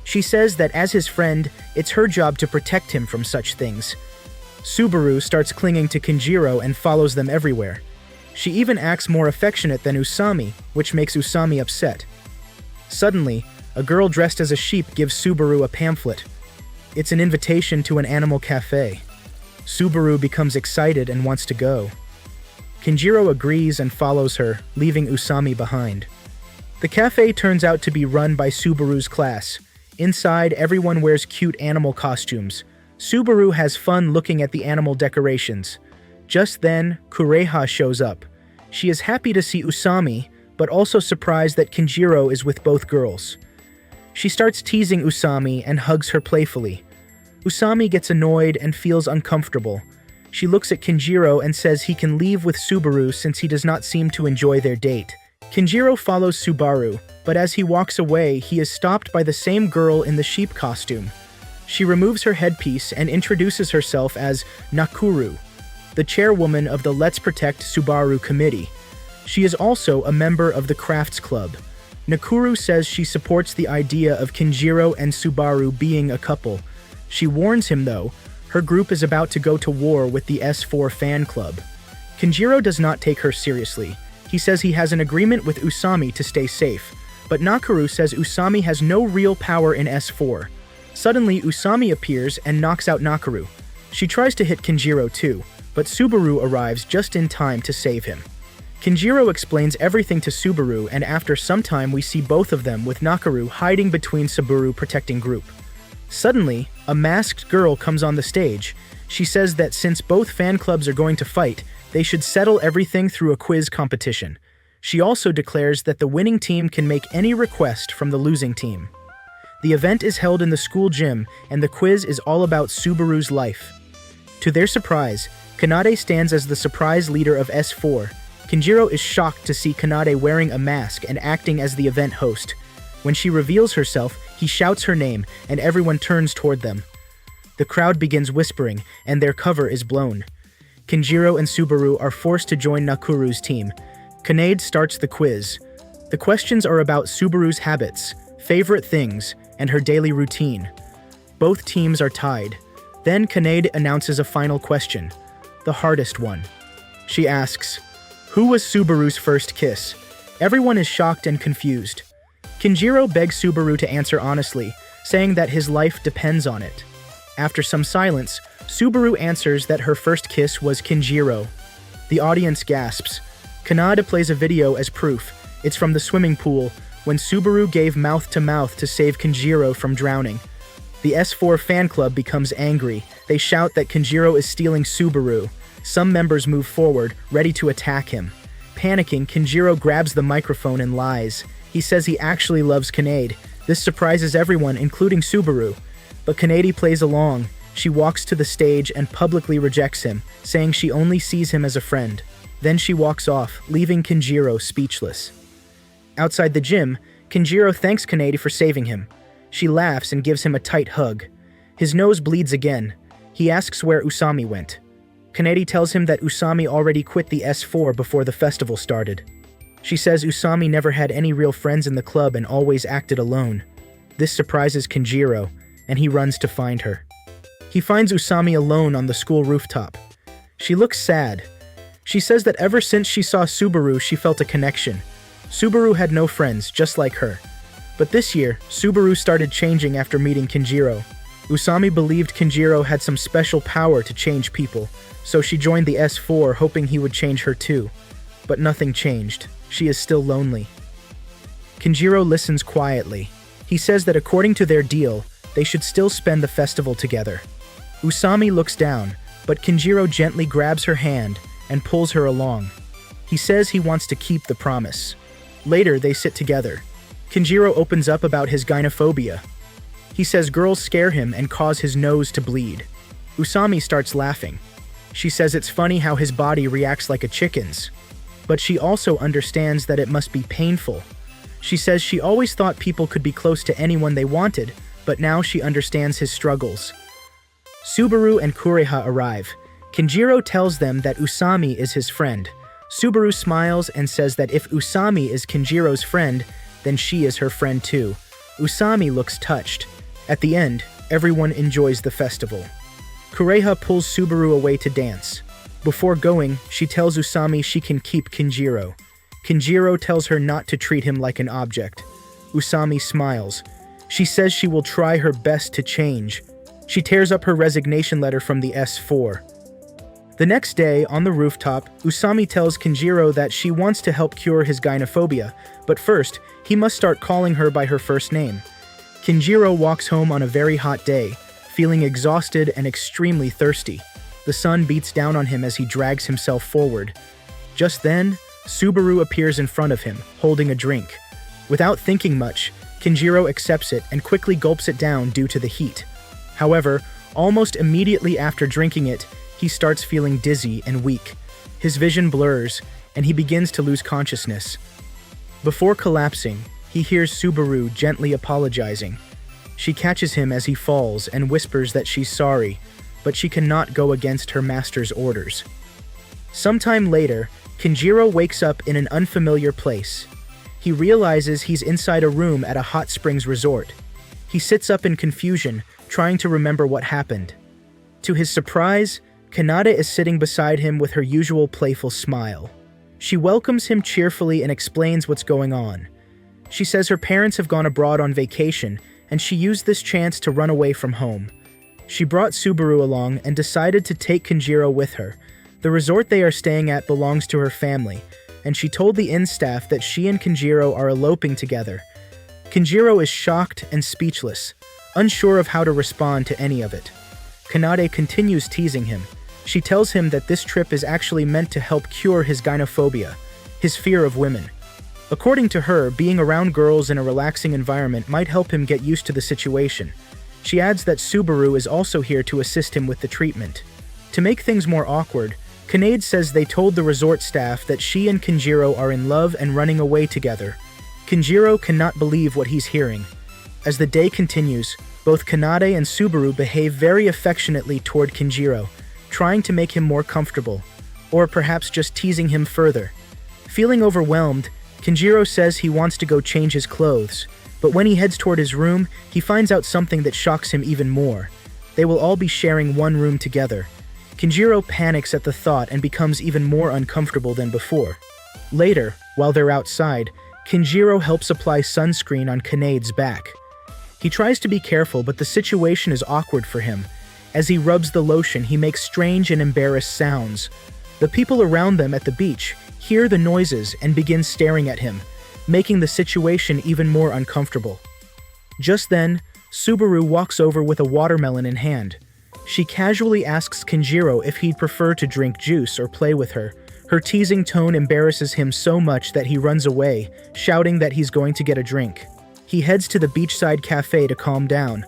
She says that as his friend, it's her job to protect him from such things. Subaru starts clinging to Kinjiro and follows them everywhere. She even acts more affectionate than Usami, which makes Usami upset. Suddenly, a girl dressed as a sheep gives Subaru a pamphlet. It's an invitation to an animal cafe. Subaru becomes excited and wants to go. Kinjiro agrees and follows her, leaving Usami behind. The cafe turns out to be run by Subaru's class. Inside, everyone wears cute animal costumes. Subaru has fun looking at the animal decorations. Just then, Kureha shows up. She is happy to see Usami, but also surprised that Kinjiro is with both girls. She starts teasing Usami and hugs her playfully. Usami gets annoyed and feels uncomfortable. She looks at Kinjiro and says he can leave with Subaru since he does not seem to enjoy their date. Kinjiro follows Subaru, but as he walks away, he is stopped by the same girl in the sheep costume. She removes her headpiece and introduces herself as Nakuru, the chairwoman of the Let's Protect Subaru committee. She is also a member of the Crafts Club. Nakuru says she supports the idea of Kinjiro and Subaru being a couple. She warns him, though, her group is about to go to war with the S4 fan club. Kinjiro does not take her seriously. He says he has an agreement with Usami to stay safe, but Nakuru says Usami has no real power in S4. Suddenly, Usami appears and knocks out Nakuru. She tries to hit Kinjiro too, but Subaru arrives just in time to save him. Kinjiro explains everything to Subaru, and after some time we see both of them with Nakuru hiding between Subaru protecting group. Suddenly, a masked girl comes on the stage. She says that since both fan clubs are going to fight, they should settle everything through a quiz competition. She also declares that the winning team can make any request from the losing team. The event is held in the school gym, and the quiz is all about Subaru's life. To their surprise, Kanade stands as the surprise leader of S4. Kinjiro is shocked to see Kanade wearing a mask and acting as the event host. When she reveals herself, he shouts her name, and everyone turns toward them. The crowd begins whispering, and their cover is blown. Kinjiro and Subaru are forced to join Nakuru's team. Kanade starts the quiz. The questions are about Subaru's habits, favorite things, and her daily routine. Both teams are tied. Then Kanade announces a final question, the hardest one. She asks, "Who was Subaru's first kiss?" Everyone is shocked and confused. Kinjiro begs Subaru to answer honestly, saying that his life depends on it. After some silence, Subaru answers that her first kiss was Kinjiro. The audience gasps. Kanada plays a video as proof. It's from the swimming pool, when Subaru gave mouth-to-mouth to save Kinjiro from drowning. The S4 fan club becomes angry. They shout that Kinjiro is stealing Subaru. Some members move forward, ready to attack him. Panicking, Kinjiro grabs the microphone and lies. He says he actually loves Kanade. This surprises everyone, including Subaru. But Kanade plays along. She walks to the stage and publicly rejects him, saying she only sees him as a friend. Then she walks off, leaving Kinjiro speechless. Outside the gym, Kinjiro thanks Kanade for saving him. She laughs and gives him a tight hug. His nose bleeds again. He asks where Usami went. Kanade tells him that Usami already quit the S4 before the festival started. She says Usami never had any real friends in the club and always acted alone. This surprises Kinjiro, and he runs to find her. He finds Usami alone on the school rooftop. She looks sad. She says that ever since she saw Subaru, she felt a connection. Subaru had no friends, just like her. But this year, Subaru started changing after meeting Kinjiro. Usami believed Kinjiro had some special power to change people, so she joined the S4 hoping he would change her too. But nothing changed. She is still lonely. Kinjiro listens quietly. He says that according to their deal, they should still spend the festival together. Usami looks down, but Kinjiro gently grabs her hand and pulls her along. He says he wants to keep the promise. Later, they sit together. Kinjiro opens up about his gynophobia. He says girls scare him and cause his nose to bleed. Usami starts laughing. She says it's funny how his body reacts like a chicken's. But she also understands that it must be painful. She says she always thought people could be close to anyone they wanted, but now she understands his struggles. Subaru and Kureha arrive. Kinjiro tells them that Usami is his friend. Subaru smiles and says that if Usami is Kinjiro's friend, then she is her friend too. Usami looks touched. At the end, everyone enjoys the festival. Kureha pulls Subaru away to dance. Before going, she tells Usami she can keep Kinjiro. Kinjiro tells her not to treat him like an object. Usami smiles. She says she will try her best to change. She tears up her resignation letter from the S4. The next day, on the rooftop, Usami tells Kinjiro that she wants to help cure his gynophobia, but first, he must start calling her by her first name. Kinjiro walks home on a very hot day, feeling exhausted and extremely thirsty. The sun beats down on him as he drags himself forward. Just then, Subaru appears in front of him, holding a drink. Without thinking much, Kinjiro accepts it and quickly gulps it down due to the heat. However, almost immediately after drinking it, he starts feeling dizzy and weak. His vision blurs, and he begins to lose consciousness. Before collapsing, he hears Subaru gently apologizing. She catches him as he falls and whispers that she's sorry, but she cannot go against her master's orders. Sometime later, Kinjiro wakes up in an unfamiliar place. He realizes he's inside a room at a hot springs resort. He sits up in confusion, trying to remember what happened. To his surprise, Kanade is sitting beside him with her usual playful smile. She welcomes him cheerfully and explains what's going on. She says her parents have gone abroad on vacation, and she used this chance to run away from home. She brought Subaru along and decided to take Kinjiro with her. The resort they are staying at belongs to her family, and she told the inn staff that she and Kinjiro are eloping together. Kinjiro is shocked and speechless, unsure of how to respond to any of it. Kanade continues teasing him. She tells him that this trip is actually meant to help cure his gynophobia, his fear of women. According to her, being around girls in a relaxing environment might help him get used to the situation. She adds that Subaru is also here to assist him with the treatment. To make things more awkward, Kanade says they told the resort staff that she and Kinjiro are in love and running away together. Kinjiro cannot believe what he's hearing. As the day continues, both Kanade and Subaru behave very affectionately toward Kinjiro, trying to make him more comfortable, or perhaps just teasing him further. Feeling overwhelmed, Kinjiro says he wants to go change his clothes, but when he heads toward his room, he finds out something that shocks him even more. They will all be sharing one room together. Kinjiro panics at the thought and becomes even more uncomfortable than before. Later, while they're outside, Kinjiro helps apply sunscreen on Kanade's back. He tries to be careful, but the situation is awkward for him. As he rubs the lotion, he makes strange and embarrassed sounds. The people around them at the beach hear the noises and begin staring at him, making the situation even more uncomfortable. Just then, Subaru walks over with a watermelon in hand. She casually asks Kinjiro if he'd prefer to drink juice or play with her. Her teasing tone embarrasses him so much that he runs away, shouting that he's going to get a drink. He heads to the beachside cafe to calm down.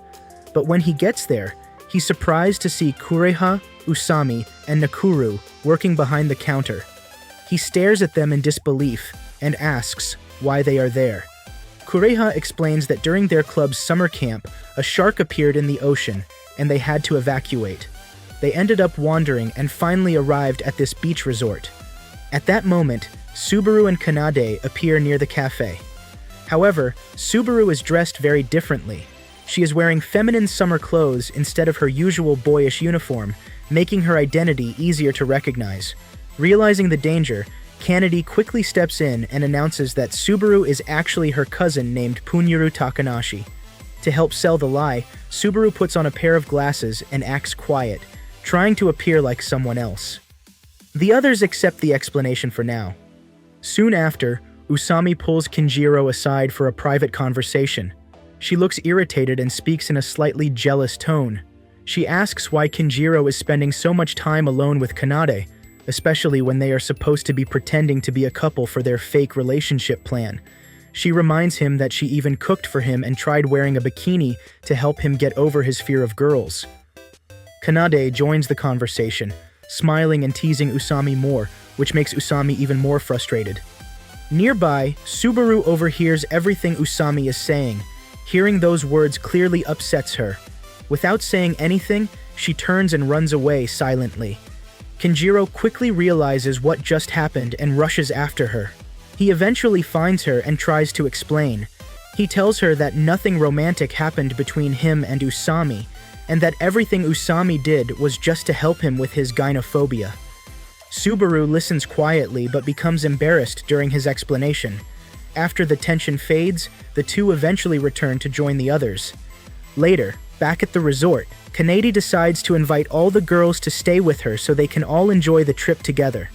But when he gets there, he's surprised to see Kureha, Usami, and Nakuru working behind the counter. He stares at them in disbelief and asks why they are there. Kureha explains that during their club's summer camp, a shark appeared in the ocean and they had to evacuate. They ended up wandering and finally arrived at this beach resort. At that moment, Subaru and Kanade appear near the cafe. However, Subaru is dressed very differently. She is wearing feminine summer clothes instead of her usual boyish uniform, making her identity easier to recognize. Realizing the danger, Kanade quickly steps in and announces that Subaru is actually her cousin named Punjuru Takanashi. To help sell the lie, Subaru puts on a pair of glasses and acts quiet, trying to appear like someone else. The others accept the explanation for now. Soon after, Usami pulls Kinjiro aside for a private conversation. She looks irritated and speaks in a slightly jealous tone. She asks why Kinjiro is spending so much time alone with Kanade, especially when they are supposed to be pretending to be a couple for their fake relationship plan. She reminds him that she even cooked for him and tried wearing a bikini to help him get over his fear of girls. Kanade joins the conversation, smiling and teasing Usami more, which makes Usami even more frustrated. Nearby, Subaru overhears everything Usami is saying. Hearing those words clearly upsets her. Without saying anything, she turns and runs away silently. Kinjiro quickly realizes what just happened and rushes after her. He eventually finds her and tries to explain. He tells her that nothing romantic happened between him and Usami, and that everything Usami did was just to help him with his gynophobia. Subaru listens quietly but becomes embarrassed during his explanation. After the tension fades, the two eventually return to join the others. Later, back at the resort, Kanade decides to invite all the girls to stay with her so they can all enjoy the trip together.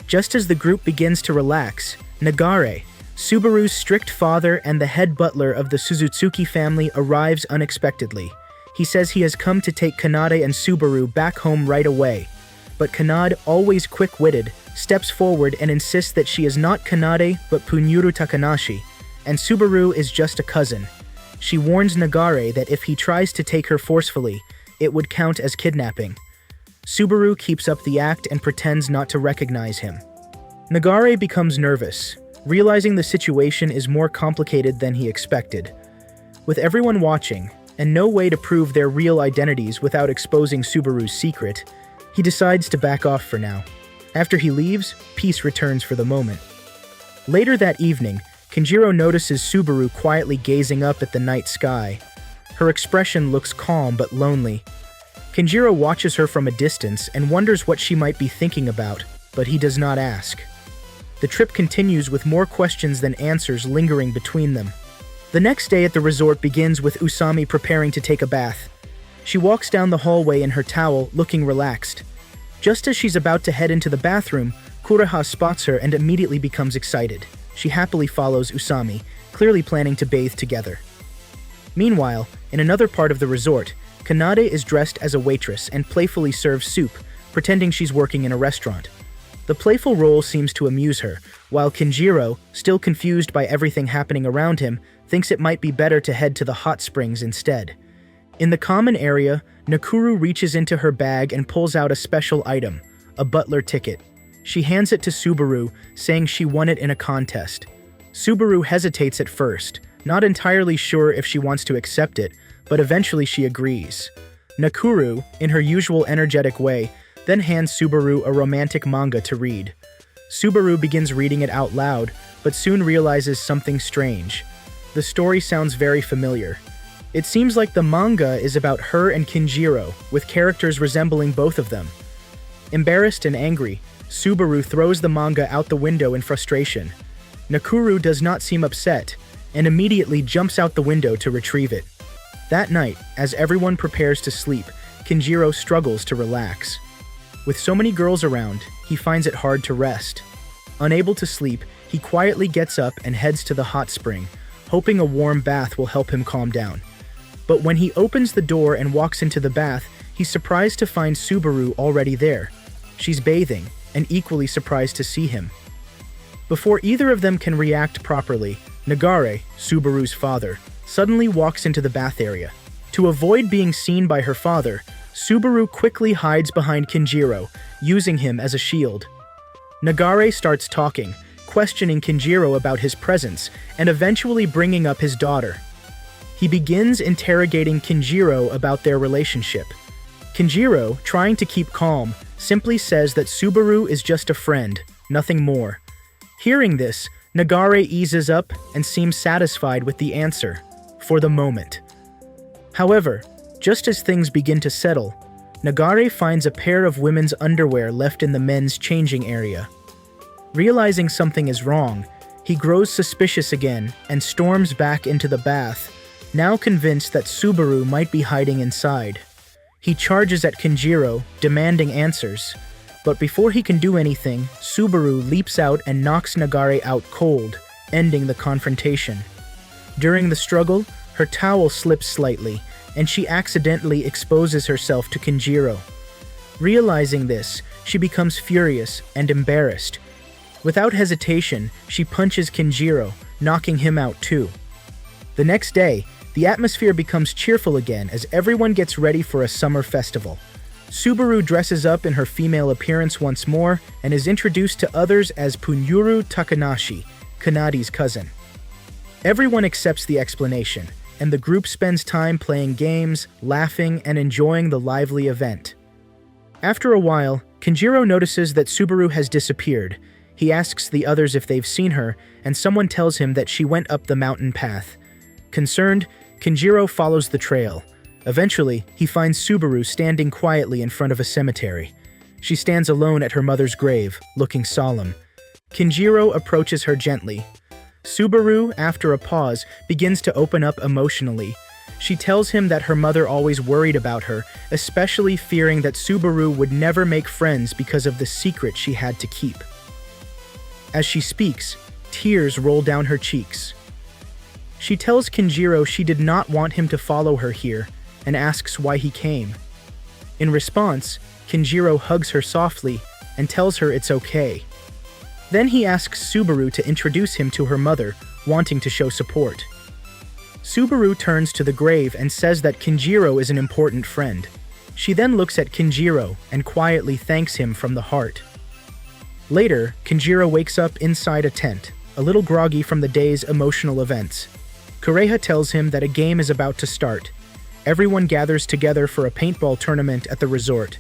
Just as the group begins to relax, Nagare, Subaru's strict father and the head butler of the Suzutsuki family, arrives unexpectedly. He says he has come to take Kanade and Subaru back home right away. But Kanade, always quick-witted, steps forward and insists that she is not Kanade but Punjuru Takanashi, and Subaru is just a cousin. She warns Nagare that if he tries to take her forcefully, it would count as kidnapping. Subaru keeps up the act and pretends not to recognize him. Nagare becomes nervous, realizing the situation is more complicated than he expected. With everyone watching, and no way to prove their real identities without exposing Subaru's secret, he decides to back off for now. After he leaves, peace returns for the moment. Later that evening, Kinjiro notices Subaru quietly gazing up at the night sky. Her expression looks calm but lonely. Kinjiro watches her from a distance and wonders what she might be thinking about, but he does not ask. The trip continues with more questions than answers lingering between them. The next day at the resort begins with Usami preparing to take a bath. She walks down the hallway in her towel, looking relaxed. Just as she's about to head into the bathroom, Kureha spots her and immediately becomes excited. She happily follows Usami, clearly planning to bathe together. Meanwhile, in another part of the resort, Kanade is dressed as a waitress and playfully serves soup, pretending she's working in a restaurant. The playful role seems to amuse her, while Kinjiro, still confused by everything happening around him, thinks it might be better to head to the hot springs instead. In the common area, Nakuru reaches into her bag and pulls out a special item, a Butler ticket. She hands it to Subaru, saying she won it in a contest. Subaru hesitates at first, not entirely sure if she wants to accept it, but eventually she agrees. Nakuru, in her usual energetic way, then hands Subaru a romantic manga to read. Subaru begins reading it out loud, but soon realizes something strange. The story sounds very familiar. It seems like the manga is about her and Kinjiro, with characters resembling both of them. Embarrassed and angry, Subaru throws the manga out the window in frustration. Nakuru does not seem upset, and immediately jumps out the window to retrieve it. That night, as everyone prepares to sleep, Kinjiro struggles to relax. With so many girls around, he finds it hard to rest. Unable to sleep, he quietly gets up and heads to the hot spring, hoping a warm bath will help him calm down. But when he opens the door and walks into the bath, he's surprised to find Subaru already there. She's bathing, and equally surprised to see him. Before either of them can react properly, Nagare, Subaru's father, suddenly walks into the bath area. To avoid being seen by her father, Subaru quickly hides behind Kinjiro, using him as a shield. Nagare starts talking, questioning Kinjiro about his presence, and eventually bringing up his daughter. He begins interrogating Kinjiro about their relationship. Kinjiro, trying to keep calm, simply says that Subaru is just a friend, nothing more. Hearing this, Nagare eases up and seems satisfied with the answer, for the moment. However, just as things begin to settle, Nagare finds a pair of women's underwear left in the men's changing area. Realizing something is wrong, he grows suspicious again and storms back into the bath, now convinced that Subaru might be hiding inside. He charges at Kinjiro, demanding answers. But before he can do anything, Subaru leaps out and knocks Nagare out cold, ending the confrontation. During the struggle, her towel slips slightly, and she accidentally exposes herself to Kinjiro. Realizing this, she becomes furious and embarrassed. Without hesitation, she punches Kinjiro, knocking him out too. The next day, the atmosphere becomes cheerful again as everyone gets ready for a summer festival. Subaru dresses up in her female appearance once more and is introduced to others as Punyuru Takanashi, Kanadi's cousin. Everyone accepts the explanation, and the group spends time playing games, laughing, and enjoying the lively event. After a while, Kinjiro notices that Subaru has disappeared. He asks the others if they've seen her, and someone tells him that she went up the mountain path. Concerned, Kinjiro follows the trail. Eventually, he finds Subaru standing quietly in front of a cemetery. She stands alone at her mother's grave, looking solemn. Kinjiro approaches her gently. Subaru, after a pause, begins to open up emotionally. She tells him that her mother always worried about her, especially fearing that Subaru would never make friends because of the secret she had to keep. As she speaks, tears roll down her cheeks. She tells Kinjiro she did not want him to follow her here, and asks why he came. In response, Kinjiro hugs her softly and tells her it's okay. Then he asks Subaru to introduce him to her mother, wanting to show support. Subaru turns to the grave and says that Kinjiro is an important friend. She then looks at Kinjiro and quietly thanks him from the heart. Later, Kinjiro wakes up inside a tent, a little groggy from the day's emotional events. Kureha tells him that a game is about to start. Everyone gathers together for a paintball tournament at the resort.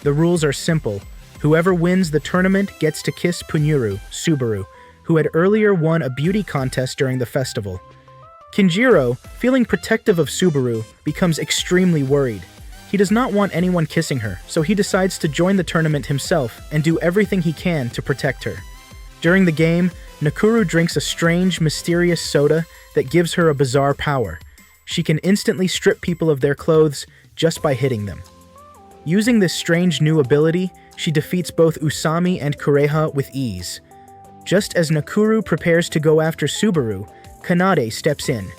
The rules are simple. Whoever wins the tournament gets to kiss Punyuru, Subaru, who had earlier won a beauty contest during the festival. Kinjiro, feeling protective of Subaru, becomes extremely worried. He does not want anyone kissing her, so he decides to join the tournament himself and do everything he can to protect her. During the game, Nakuru drinks a strange, mysterious soda that gives her a bizarre power. She can instantly strip people of their clothes just by hitting them. Using this strange new ability, she defeats both Usami and Kureha with ease. Just as Nakuru prepares to go after Subaru, Kanade steps in.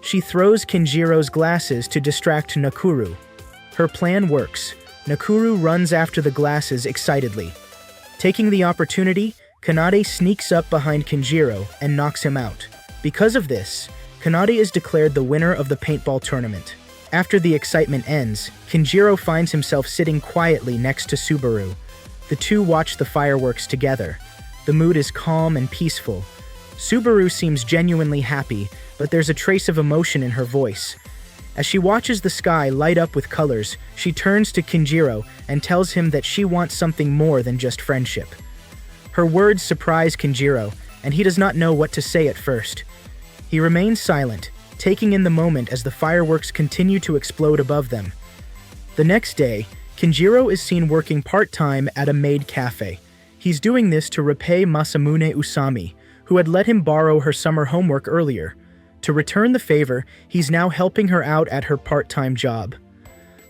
She throws Kinjiro's glasses to distract Nakuru. Her plan works. Nakuru runs after the glasses excitedly. Taking the opportunity, Kanade sneaks up behind Kinjiro and knocks him out. Because of this, Kanade is declared the winner of the paintball tournament. After the excitement ends, Kinjiro finds himself sitting quietly next to Subaru. The two watch the fireworks together. The mood is calm and peaceful. Subaru seems genuinely happy, but there's a trace of emotion in her voice. As she watches the sky light up with colors, she turns to Kinjiro and tells him that she wants something more than just friendship. Her words surprise Kinjiro, and he does not know what to say at first. He remains silent, taking in the moment as the fireworks continue to explode above them. The next day, Kinjiro is seen working part-time at a maid cafe. He's doing this to repay Masamune Usami, who had let him borrow her summer homework earlier. To return the favor, he's now helping her out at her part-time job.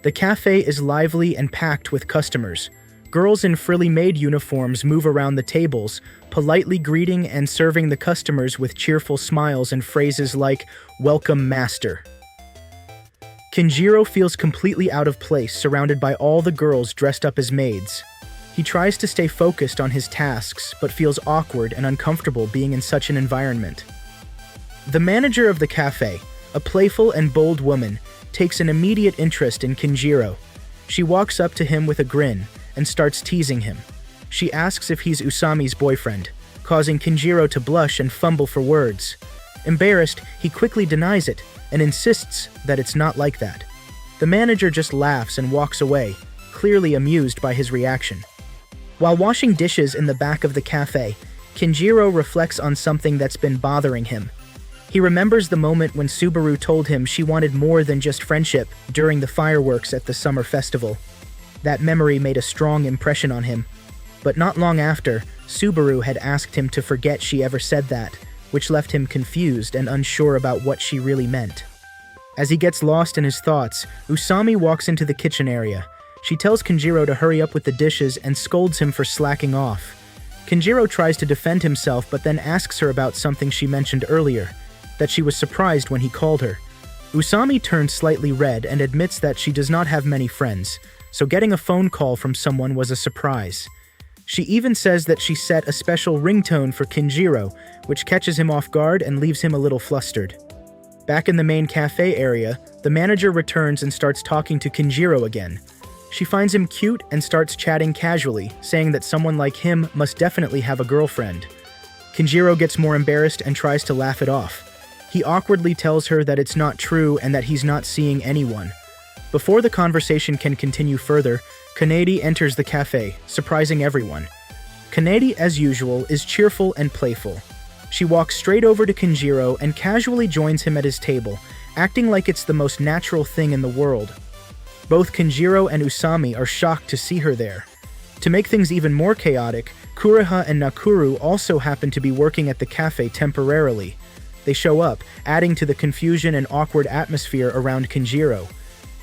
The cafe is lively and packed with customers. Girls in frilly maid uniforms move around the tables, politely greeting and serving the customers with cheerful smiles and phrases like, "Welcome, master." Kinjiro feels completely out of place, surrounded by all the girls dressed up as maids. He tries to stay focused on his tasks, but feels awkward and uncomfortable being in such an environment. The manager of the cafe, a playful and bold woman, takes an immediate interest in Kinjiro. She walks up to him with a grin and starts teasing him. She asks if he's Usami's boyfriend, causing Kinjiro to blush and fumble for words. Embarrassed, he quickly denies it and insists that it's not like that. The manager just laughs and walks away, clearly amused by his reaction. While washing dishes in the back of the cafe, Kinjiro reflects on something that's been bothering him. He remembers the moment when Subaru told him she wanted more than just friendship during the fireworks at the summer festival. That memory made a strong impression on him. But not long after, Subaru had asked him to forget she ever said that, which left him confused and unsure about what she really meant. As he gets lost in his thoughts, Usami walks into the kitchen area. She tells Kinjiro to hurry up with the dishes and scolds him for slacking off. Kinjiro tries to defend himself but then asks her about something she mentioned earlier, that she was surprised when he called her. Usami turns slightly red and admits that she does not have many friends, so getting a phone call from someone was a surprise. She even says that she set a special ringtone for Kinjiro, which catches him off guard and leaves him a little flustered. Back in the main cafe area, the manager returns and starts talking to Kinjiro again. She finds him cute and starts chatting casually, saying that someone like him must definitely have a girlfriend. Kinjiro gets more embarrassed and tries to laugh it off. He awkwardly tells her that it's not true and that he's not seeing anyone. Before the conversation can continue further, Kanedi enters the cafe, surprising everyone. Kanedi, as usual, is cheerful and playful. She walks straight over to Kinjiro and casually joins him at his table, acting like it's the most natural thing in the world. Both Kinjiro and Usami are shocked to see her there. To make things even more chaotic, Kureha and Nakuru also happen to be working at the cafe temporarily. They show up, adding to the confusion and awkward atmosphere around Kinjiro.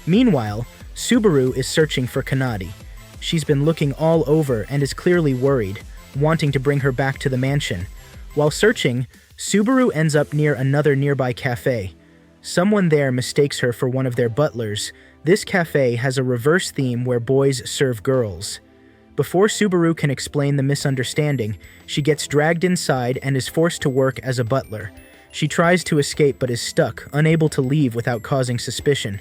Meanwhile, Subaru is searching for Kanadi. She's been looking all over and is clearly worried, wanting to bring her back to the mansion. While searching, Subaru ends up near another nearby cafe. Someone there mistakes her for one of their butlers. This cafe has a reverse theme where boys serve girls. Before Subaru can explain the misunderstanding, she gets dragged inside and is forced to work as a butler. She tries to escape but is stuck, unable to leave without causing suspicion.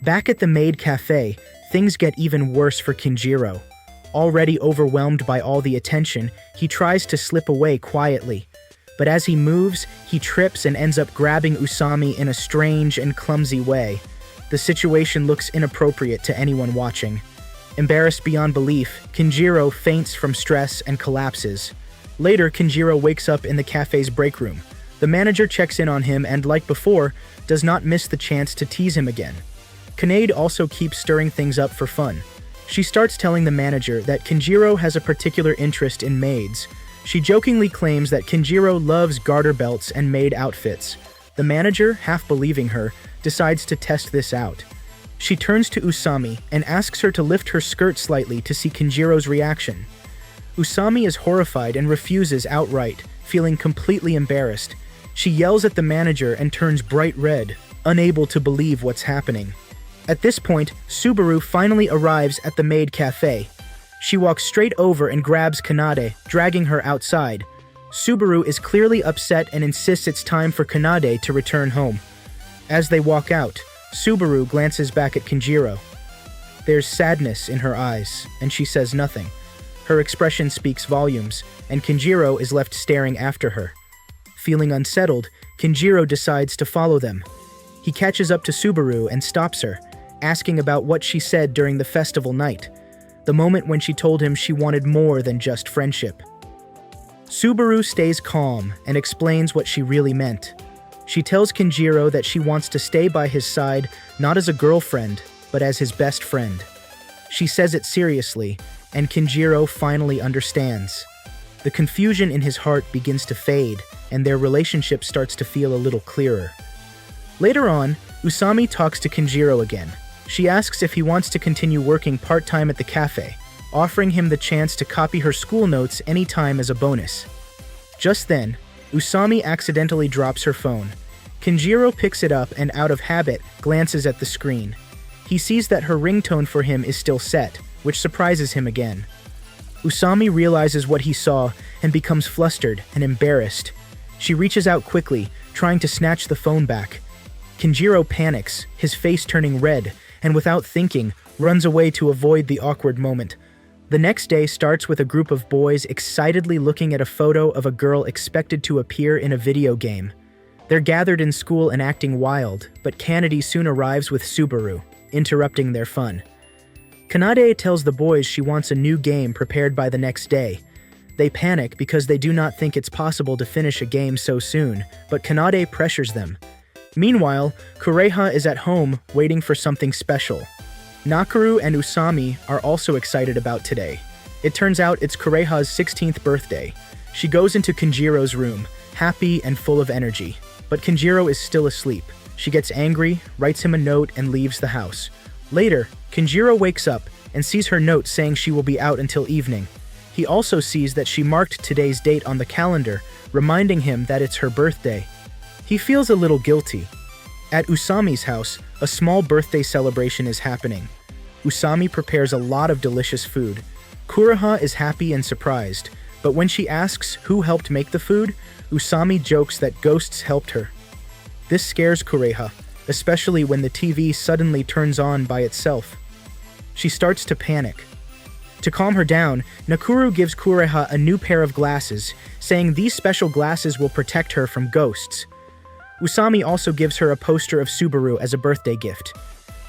Back at the maid cafe, things get even worse for Kinjiro. Already overwhelmed by all the attention, he tries to slip away quietly. But as he moves, he trips and ends up grabbing Usami in a strange and clumsy way. The situation looks inappropriate to anyone watching. Embarrassed beyond belief, Kinjiro faints from stress and collapses. Later, Kinjiro wakes up in the cafe's break room. The manager checks in on him and, like before, does not miss the chance to tease him again. Kanade also keeps stirring things up for fun. She starts telling the manager that Kinjiro has a particular interest in maids. She jokingly claims that Kinjiro loves garter belts and maid outfits. The manager, half believing her, decides to test this out. She turns to Usami and asks her to lift her skirt slightly to see Kinjiro's reaction. Usami is horrified and refuses outright, feeling completely embarrassed. She yells at the manager and turns bright red, unable to believe what's happening. At this point, Subaru finally arrives at the maid cafe. She walks straight over and grabs Kanade, dragging her outside. Subaru is clearly upset and insists it's time for Kanade to return home. As they walk out, Subaru glances back at Kinjiro. There's sadness in her eyes, and she says nothing. Her expression speaks volumes, and Kinjiro is left staring after her. Feeling unsettled, Kinjiro decides to follow them. He catches up to Subaru and stops her, asking about what she said during the festival night, the moment when she told him she wanted more than just friendship. Subaru stays calm and explains what she really meant. She tells Kinjiro that she wants to stay by his side not as a girlfriend, but as his best friend. She says it seriously, and Kinjiro finally understands. The confusion in his heart begins to fade, and their relationship starts to feel a little clearer. Later on, Usami talks to Kinjiro again. She asks if he wants to continue working part-time at the cafe, offering him the chance to copy her school notes anytime as a bonus. Just then, Usami accidentally drops her phone. Kinjiro picks it up and, out of habit, glances at the screen. He sees that her ringtone for him is still set, which surprises him again. Usami realizes what he saw and becomes flustered and embarrassed. She reaches out quickly, trying to snatch the phone back. Kinjiro panics, his face turning red, and without thinking, runs away to avoid the awkward moment. The next day starts with a group of boys excitedly looking at a photo of a girl expected to appear in a video game. They're gathered in school and acting wild, but Kanade soon arrives with Subaru, interrupting their fun. Kanade tells the boys she wants a new game prepared by the next day. They panic because they do not think it's possible to finish a game so soon, but Kanade pressures them. Meanwhile, Kureha is at home waiting for something special. Nakuru and Usami are also excited about today. It turns out it's Kureha's 16th birthday. She goes into Kinjiro's room, happy and full of energy. But Kinjiro is still asleep. She gets angry, writes him a note, and leaves the house. Later, Kinjiro wakes up and sees her note saying she will be out until evening. He also sees that she marked today's date on the calendar, reminding him that it's her birthday. He feels a little guilty. At Usami's house, a small birthday celebration is happening. Usami prepares a lot of delicious food. Kureha is happy and surprised, but when she asks who helped make the food, Usami jokes that ghosts helped her. This scares Kureha, especially when the TV suddenly turns on by itself. She starts to panic. To calm her down, Nakuru gives Kureha a new pair of glasses, saying these special glasses will protect her from ghosts. Usami also gives her a poster of Subaru as a birthday gift.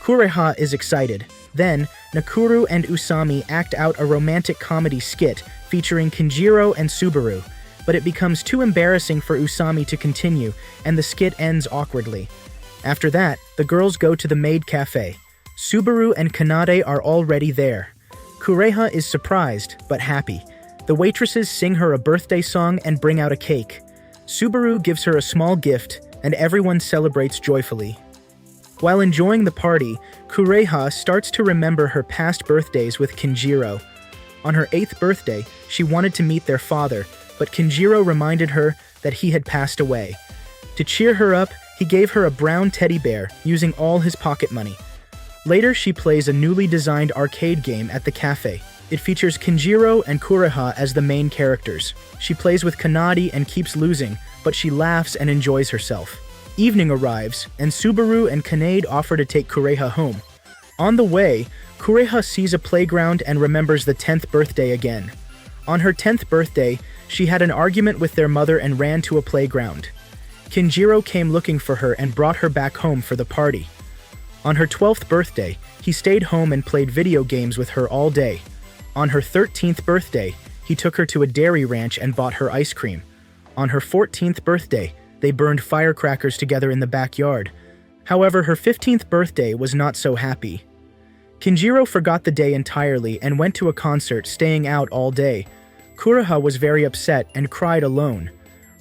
Kureha is excited. Then, Nakuru and Usami act out a romantic comedy skit featuring Kinjiro and Subaru, but it becomes too embarrassing for Usami to continue, and the skit ends awkwardly. After that, the girls go to the maid cafe. Subaru and Kanade are already there. Kureha is surprised, but happy. The waitresses sing her a birthday song and bring out a cake. Subaru gives her a small gift, and everyone celebrates joyfully. While enjoying the party, Kureha starts to remember her past birthdays with Kinjiro. On her 8th birthday, she wanted to meet their father, but Kinjiro reminded her that he had passed away. To cheer her up, he gave her a brown teddy bear using all his pocket money. Later, she plays a newly designed arcade game at the cafe. It features Kinjiro and Kureha as the main characters. She plays with Kanade and keeps losing, but she laughs and enjoys herself. Evening arrives, and Subaru and Kanade offer to take Kureha home. On the way, Kureha sees a playground and remembers the 10th birthday again. On her 10th birthday, she had an argument with their mother and ran to a playground. Kinjiro came looking for her and brought her back home for the party. On her 12th birthday, he stayed home and played video games with her all day. On her 13th birthday, he took her to a dairy ranch and bought her ice cream. On her 14th birthday, they burned firecrackers together in the backyard. However, her 15th birthday was not so happy. Kinjiro forgot the day entirely and went to a concert, staying out all day. Kureha was very upset and cried alone.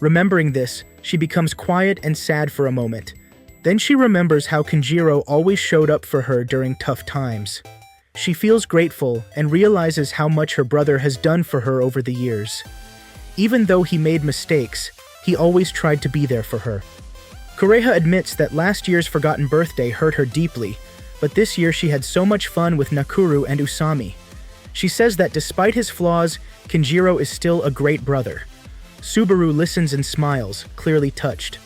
Remembering this, she becomes quiet and sad for a moment. Then she remembers how Kinjiro always showed up for her during tough times. She feels grateful and realizes how much her brother has done for her over the years. Even though he made mistakes, he always tried to be there for her. Kureha admits that last year's forgotten birthday hurt her deeply, but this year she had so much fun with Nakuru and Usami. She says that despite his flaws, Kinjiro is still a great brother. Subaru listens and smiles, clearly touched.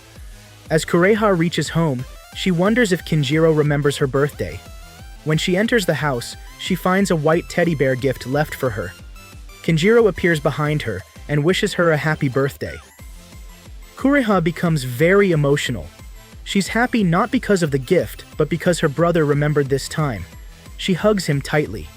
As Kureha reaches home, she wonders if Kinjiro remembers her birthday. When she enters the house, she finds a white teddy bear gift left for her. Kinjiro appears behind her and wishes her a happy birthday. Kureha becomes very emotional. She's happy not because of the gift, but because her brother remembered this time. She hugs him tightly.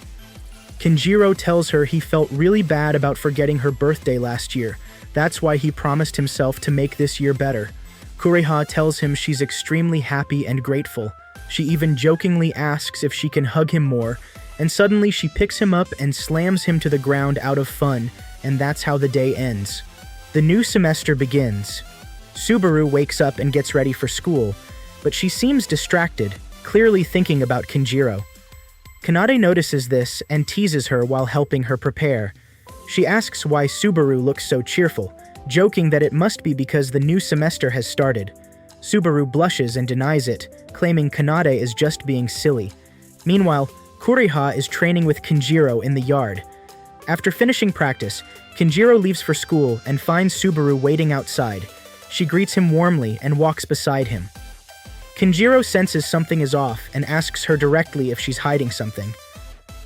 Kinjiro tells her he felt really bad about forgetting her birthday last year. That's why he promised himself to make this year better. Kureha tells him she's extremely happy and grateful. She even jokingly asks if she can hug him more, and suddenly she picks him up and slams him to the ground out of fun, and that's how the day ends. The new semester begins. Subaru wakes up and gets ready for school, but she seems distracted, clearly thinking about Kinjiro. Kanade notices this and teases her while helping her prepare. She asks why Subaru looks so cheerful, joking that it must be because the new semester has started. Subaru blushes and denies it, claiming Kanade is just being silly. Meanwhile, Kuriha is training with Kinjiro in the yard. After finishing practice, Kinjiro leaves for school and finds Subaru waiting outside. She greets him warmly and walks beside him. Kinjiro senses something is off and asks her directly if she's hiding something.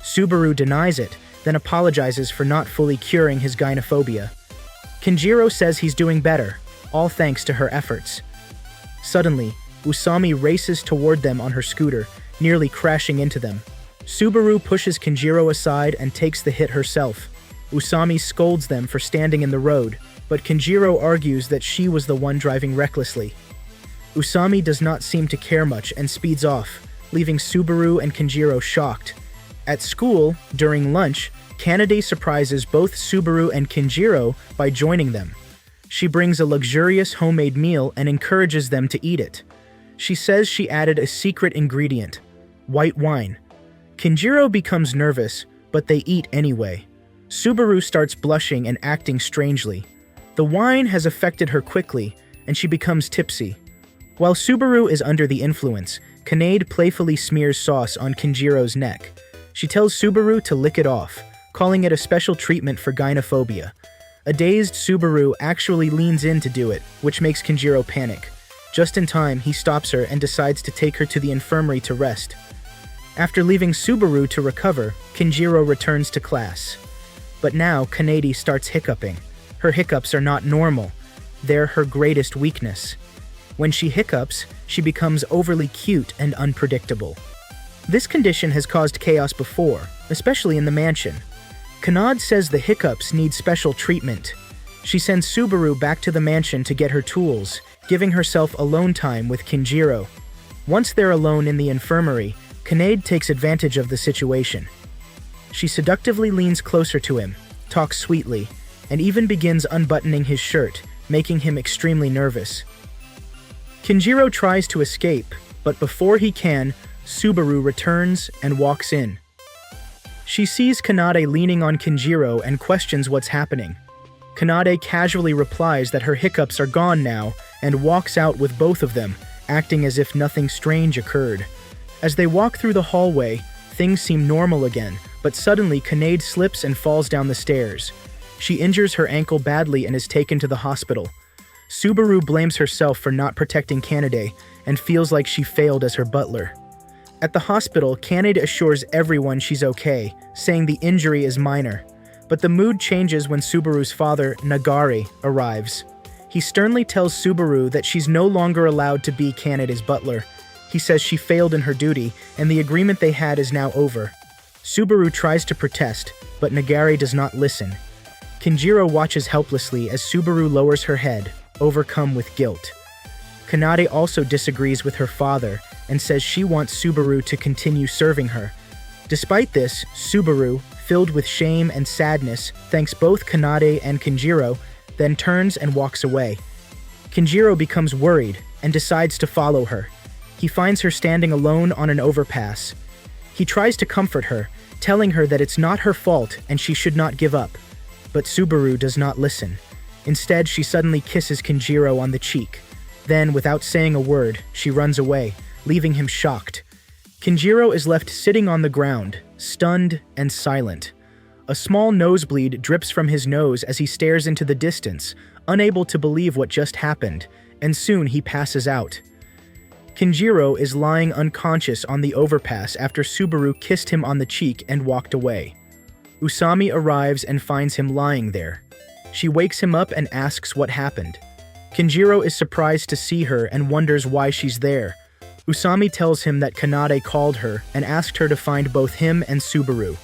Subaru denies it, then apologizes for not fully curing his gynophobia. Kinjiro says he's doing better, all thanks to her efforts. Suddenly, Usami races toward them on her scooter, nearly crashing into them. Subaru pushes Kinjiro aside and takes the hit herself. Usami scolds them for standing in the road, but Kinjiro argues that she was the one driving recklessly. Usami does not seem to care much and speeds off, leaving Subaru and Kinjiro shocked. At school, during lunch, Kanade surprises both Subaru and Kinjiro by joining them. She brings a luxurious homemade meal and encourages them to eat it. She says she added a secret ingredient, white wine. Kinjiro becomes nervous, but they eat anyway. Subaru starts blushing and acting strangely. The wine has affected her quickly, and she becomes tipsy. While Subaru is under the influence, Kanade playfully smears sauce on Kinjiro's neck. She tells Subaru to lick it off, calling it a special treatment for gynophobia. A dazed Subaru actually leans in to do it, which makes Kinjiro panic. Just in time, he stops her and decides to take her to the infirmary to rest. After leaving Subaru to recover, Kinjiro returns to class. But now, Kanade starts hiccuping. Her hiccups are not normal. They're her greatest weakness. When she hiccups, she becomes overly cute and unpredictable. This condition has caused chaos before, especially in the mansion. Kanade says the hiccups need special treatment. She sends Subaru back to the mansion to get her tools, giving herself alone time with Kinjiro. Once they're alone in the infirmary, Kanade takes advantage of the situation. She seductively leans closer to him, talks sweetly, and even begins unbuttoning his shirt, making him extremely nervous. Kinjiro tries to escape, but before he can, Subaru returns and walks in. She sees Kanade leaning on Kinjiro and questions what's happening. Kanade casually replies that her hiccups are gone now and walks out with both of them, acting as if nothing strange occurred. As they walk through the hallway, things seem normal again, but suddenly Kanade slips and falls down the stairs. She injures her ankle badly and is taken to the hospital. Subaru blames herself for not protecting Kanade and feels like she failed as her butler. At the hospital, Kanade assures everyone she's okay, saying the injury is minor. But the mood changes when Subaru's father, Nagari, arrives. He sternly tells Subaru that she's no longer allowed to be Kanade's butler. He says she failed in her duty, and the agreement they had is now over. Subaru tries to protest, but Nagari does not listen. Kinjiro watches helplessly as Subaru lowers her head, overcome with guilt. Kanade also disagrees with her father and says she wants Subaru to continue serving her. Despite this, Subaru, filled with shame and sadness, thanks both Kanade and Kinjiro, then turns and walks away. Kinjiro becomes worried and decides to follow her. He finds her standing alone on an overpass. He tries to comfort her, telling her that it's not her fault and she should not give up. But Subaru does not listen. Instead, she suddenly kisses Kinjiro on the cheek. Then, without saying a word, she runs away, leaving him shocked. Kinjiro is left sitting on the ground, stunned and silent. A small nosebleed drips from his nose as he stares into the distance, unable to believe what just happened, and soon he passes out. Kinjiro is lying unconscious on the overpass after Subaru kissed him on the cheek and walked away. Usami arrives and finds him lying there. She wakes him up and asks what happened. Kinjiro is surprised to see her and wonders why she's there. Usami tells him that Kanade called her and asked her to find both him and Subaru.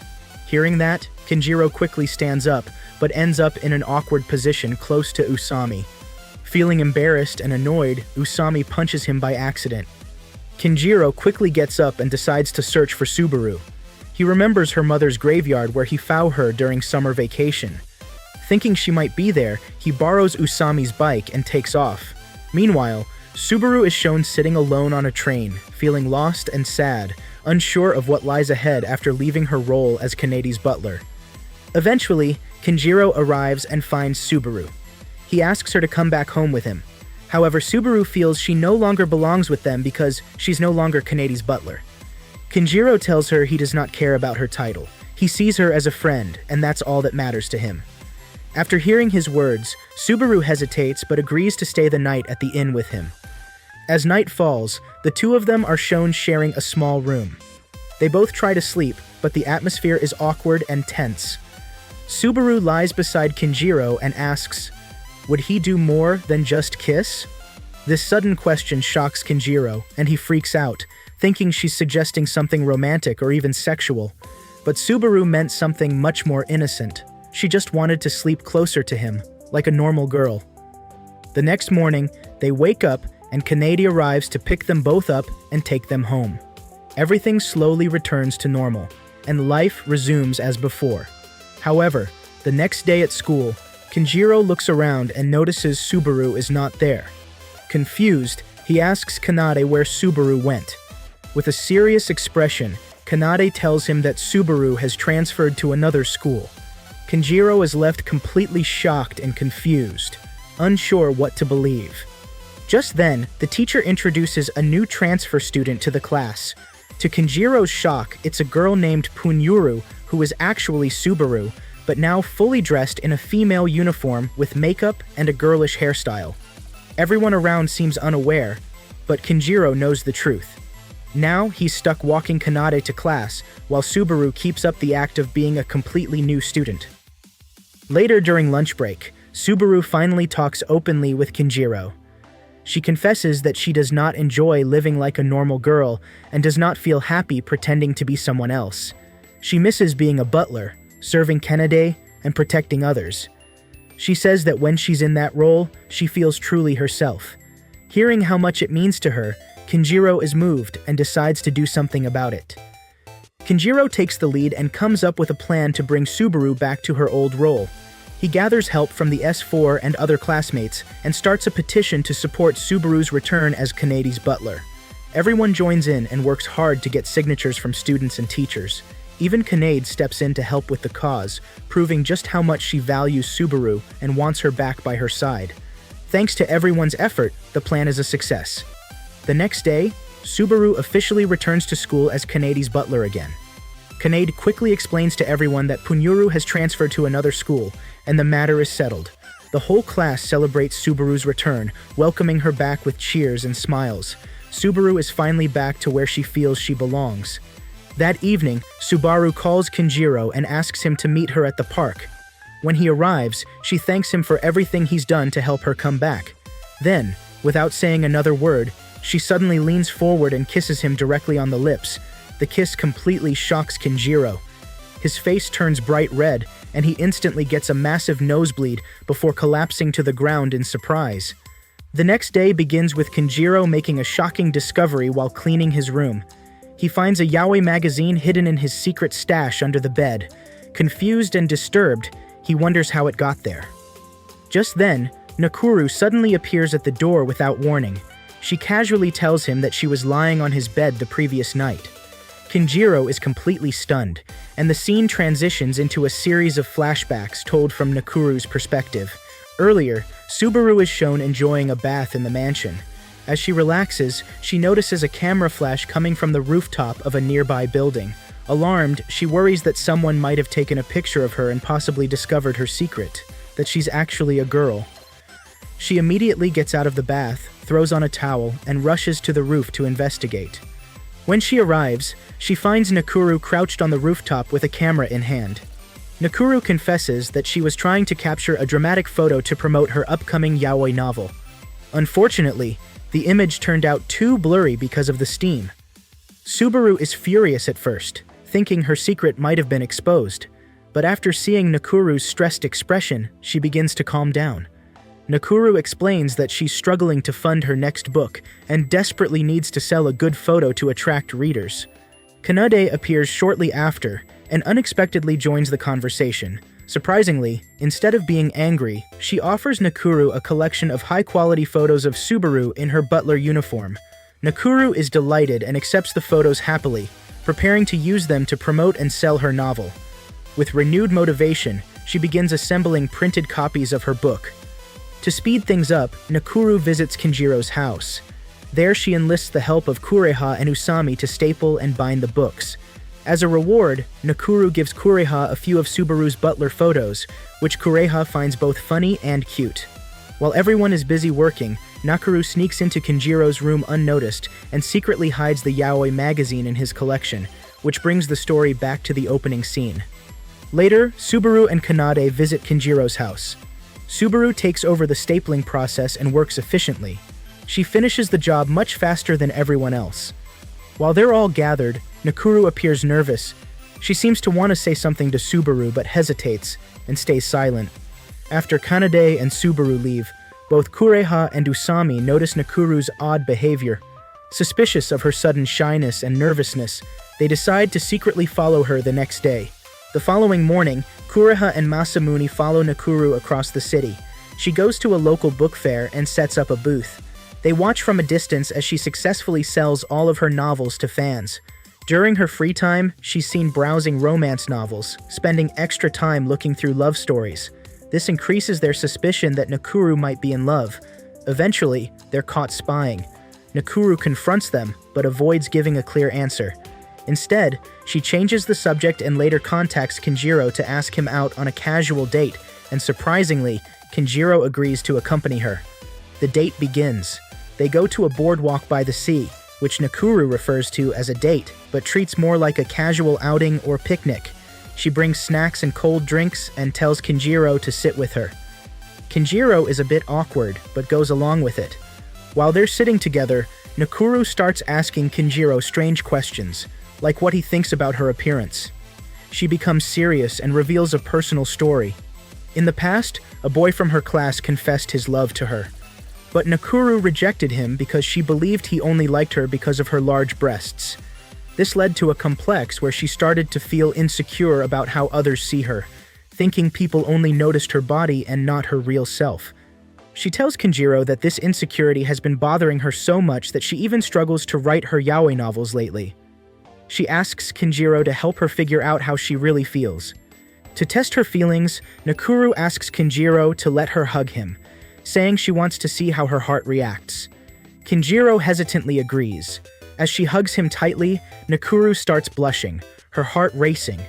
Hearing that, Kinjiro quickly stands up, but ends up in an awkward position close to Usami. Feeling embarrassed and annoyed, Usami punches him by accident. Kinjiro quickly gets up and decides to search for Subaru. He remembers her mother's graveyard where he found her during summer vacation. Thinking she might be there, he borrows Usami's bike and takes off. Meanwhile, Subaru is shown sitting alone on a train, feeling lost and sad, unsure of what lies ahead after leaving her role as Kanede's butler. Eventually, Kinjiro arrives and finds Subaru. He asks her to come back home with him. However, Subaru feels she no longer belongs with them because she's no longer Kanede's butler. Kinjiro tells her he does not care about her title. He sees her as a friend, and that's all that matters to him. After hearing his words, Subaru hesitates but agrees to stay the night at the inn with him. As night falls, the two of them are shown sharing a small room. They both try to sleep, but the atmosphere is awkward and tense. Subaru lies beside Kinjiro and asks, would he do more than just kiss? This sudden question shocks Kinjiro, and he freaks out, thinking she's suggesting something romantic or even sexual. But Subaru meant something much more innocent. She just wanted to sleep closer to him, like a normal girl. The next morning, they wake up and Kanade arrives to pick them both up and take them home. Everything slowly returns to normal, and life resumes as before. However, the next day at school, Kinjiro looks around and notices Subaru is not there. Confused, he asks Kanade where Subaru went. With a serious expression, Kanade tells him that Subaru has transferred to another school. Kinjiro is left completely shocked and confused, unsure what to believe. Just then, the teacher introduces a new transfer student to the class. To Kinjiro's shock, it's a girl named Punyuru who is actually Subaru, but now fully dressed in a female uniform with makeup and a girlish hairstyle. Everyone around seems unaware, but Kinjiro knows the truth. Now he's stuck walking Kanade to class, while Subaru keeps up the act of being a completely new student. Later during lunch break, Subaru finally talks openly with Kinjiro. She confesses that she does not enjoy living like a normal girl and does not feel happy pretending to be someone else. She misses being a butler, serving Kanade, and protecting others. She says that when she's in that role, she feels truly herself. Hearing how much it means to her, Kinjiro is moved and decides to do something about it. Kinjiro takes the lead and comes up with a plan to bring Subaru back to her old role. He gathers help from the S4 and other classmates and starts a petition to support Subaru's return as Kanade's butler. Everyone joins in and works hard to get signatures from students and teachers. Even Kanade steps in to help with the cause, proving just how much she values Subaru and wants her back by her side. Thanks to everyone's effort, the plan is a success. The next day, Subaru officially returns to school as Kanade's butler again. Kanade quickly explains to everyone that Punyuru has transferred to another school, and the matter is settled. The whole class celebrates Subaru's return, welcoming her back with cheers and smiles. Subaru is finally back to where she feels she belongs. That evening, Subaru calls Kinjiro and asks him to meet her at the park. When he arrives, she thanks him for everything he's done to help her come back. Then, without saying another word, she suddenly leans forward and kisses him directly on the lips. The kiss completely shocks Kinjiro. His face turns bright red, and he instantly gets a massive nosebleed before collapsing to the ground in surprise. The next day begins with Kinjiro making a shocking discovery while cleaning his room. He finds a yaoi magazine hidden in his secret stash under the bed. Confused and disturbed, he wonders how it got there. Just then, Nakuru suddenly appears at the door without warning. She casually tells him that she was lying on his bed the previous night. Kinjiro is completely stunned, and the scene transitions into a series of flashbacks told from Nakuru's perspective. Earlier, Subaru is shown enjoying a bath in the mansion. As she relaxes, she notices a camera flash coming from the rooftop of a nearby building. Alarmed, she worries that someone might have taken a picture of her and possibly discovered her secret, that she's actually a girl. She immediately gets out of the bath, throws on a towel, and rushes to the roof to investigate. When she arrives, she finds Nakuru crouched on the rooftop with a camera in hand. Nakuru confesses that she was trying to capture a dramatic photo to promote her upcoming yaoi novel. Unfortunately, the image turned out too blurry because of the steam. Subaru is furious at first, thinking her secret might have been exposed. But after seeing Nakuru's stressed expression, she begins to calm down. Nakuru explains that she's struggling to fund her next book and desperately needs to sell a good photo to attract readers. Kanade appears shortly after and unexpectedly joins the conversation. Surprisingly, instead of being angry, she offers Nakuru a collection of high-quality photos of Subaru in her Butler uniform. Nakuru is delighted and accepts the photos happily, preparing to use them to promote and sell her novel. With renewed motivation, she begins assembling printed copies of her book. To speed things up, Nakuru visits Kinjiro's house. There she enlists the help of Kureha and Usami to staple and bind the books. As a reward, Nakuru gives Kureha a few of Subaru's Butler photos, which Kureha finds both funny and cute. While everyone is busy working, Nakuru sneaks into Kinjiro's room unnoticed and secretly hides the yaoi magazine in his collection, which brings the story back to the opening scene. Later, Subaru and Kanade visit Kinjiro's house. Subaru takes over the stapling process and works efficiently. She finishes the job much faster than everyone else. While they're all gathered, Nakuru appears nervous. She seems to want to say something to Subaru but hesitates and stays silent. After Kanade and Subaru leave, both Kureha and Usami notice Nakuru's odd behavior. Suspicious of her sudden shyness and nervousness, they decide to secretly follow her the next day. The following morning, Kureha and Masamune follow Nakuru across the city. She goes to a local book fair and sets up a booth. They watch from a distance as she successfully sells all of her novels to fans. During her free time, she's seen browsing romance novels, spending extra time looking through love stories. This increases their suspicion that Nakuru might be in love. Eventually, they're caught spying. Nakuru confronts them, but avoids giving a clear answer. Instead, she changes the subject and later contacts Kinjiro to ask him out on a casual date, and surprisingly, Kinjiro agrees to accompany her. The date begins. They go to a boardwalk by the sea, which Nakuru refers to as a date, but treats more like a casual outing or picnic. She brings snacks and cold drinks and tells Kinjiro to sit with her. Kinjiro is a bit awkward, but goes along with it. While they're sitting together, Nakuru starts asking Kinjiro strange questions, like what he thinks about her appearance. She becomes serious and reveals a personal story. In the past, a boy from her class confessed his love to her. But Nakuru rejected him because she believed he only liked her because of her large breasts. This led to a complex where she started to feel insecure about how others see her, thinking people only noticed her body and not her real self. She tells Kinjiro that this insecurity has been bothering her so much that she even struggles to write her yaoi novels lately. She asks Kinjiro to help her figure out how she really feels. To test her feelings, Nakuru asks Kinjiro to let her hug him, saying she wants to see how her heart reacts. Kinjiro hesitantly agrees. As she hugs him tightly, Nakuru starts blushing, her heart racing.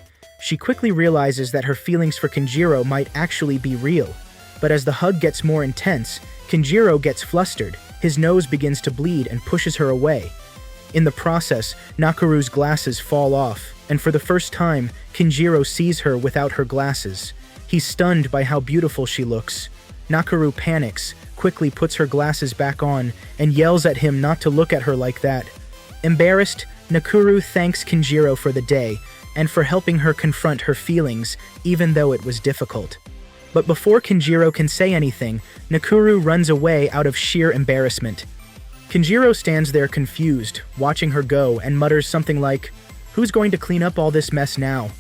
She quickly realizes that her feelings for Kinjiro might actually be real. But as the hug gets more intense, Kinjiro gets flustered, his nose begins to bleed and pushes her away. In the process, Nakuru's glasses fall off, and for the first time, Kinjiro sees her without her glasses. He's stunned by how beautiful she looks. Nakuru panics, quickly puts her glasses back on, and yells at him not to look at her like that. Embarrassed, Nakuru thanks Kinjiro for the day, and for helping her confront her feelings, even though it was difficult. But before Kinjiro can say anything, Nakuru runs away out of sheer embarrassment. Kinjiro stands there confused, watching her go, and mutters something like, "Who's going to clean up all this mess now?"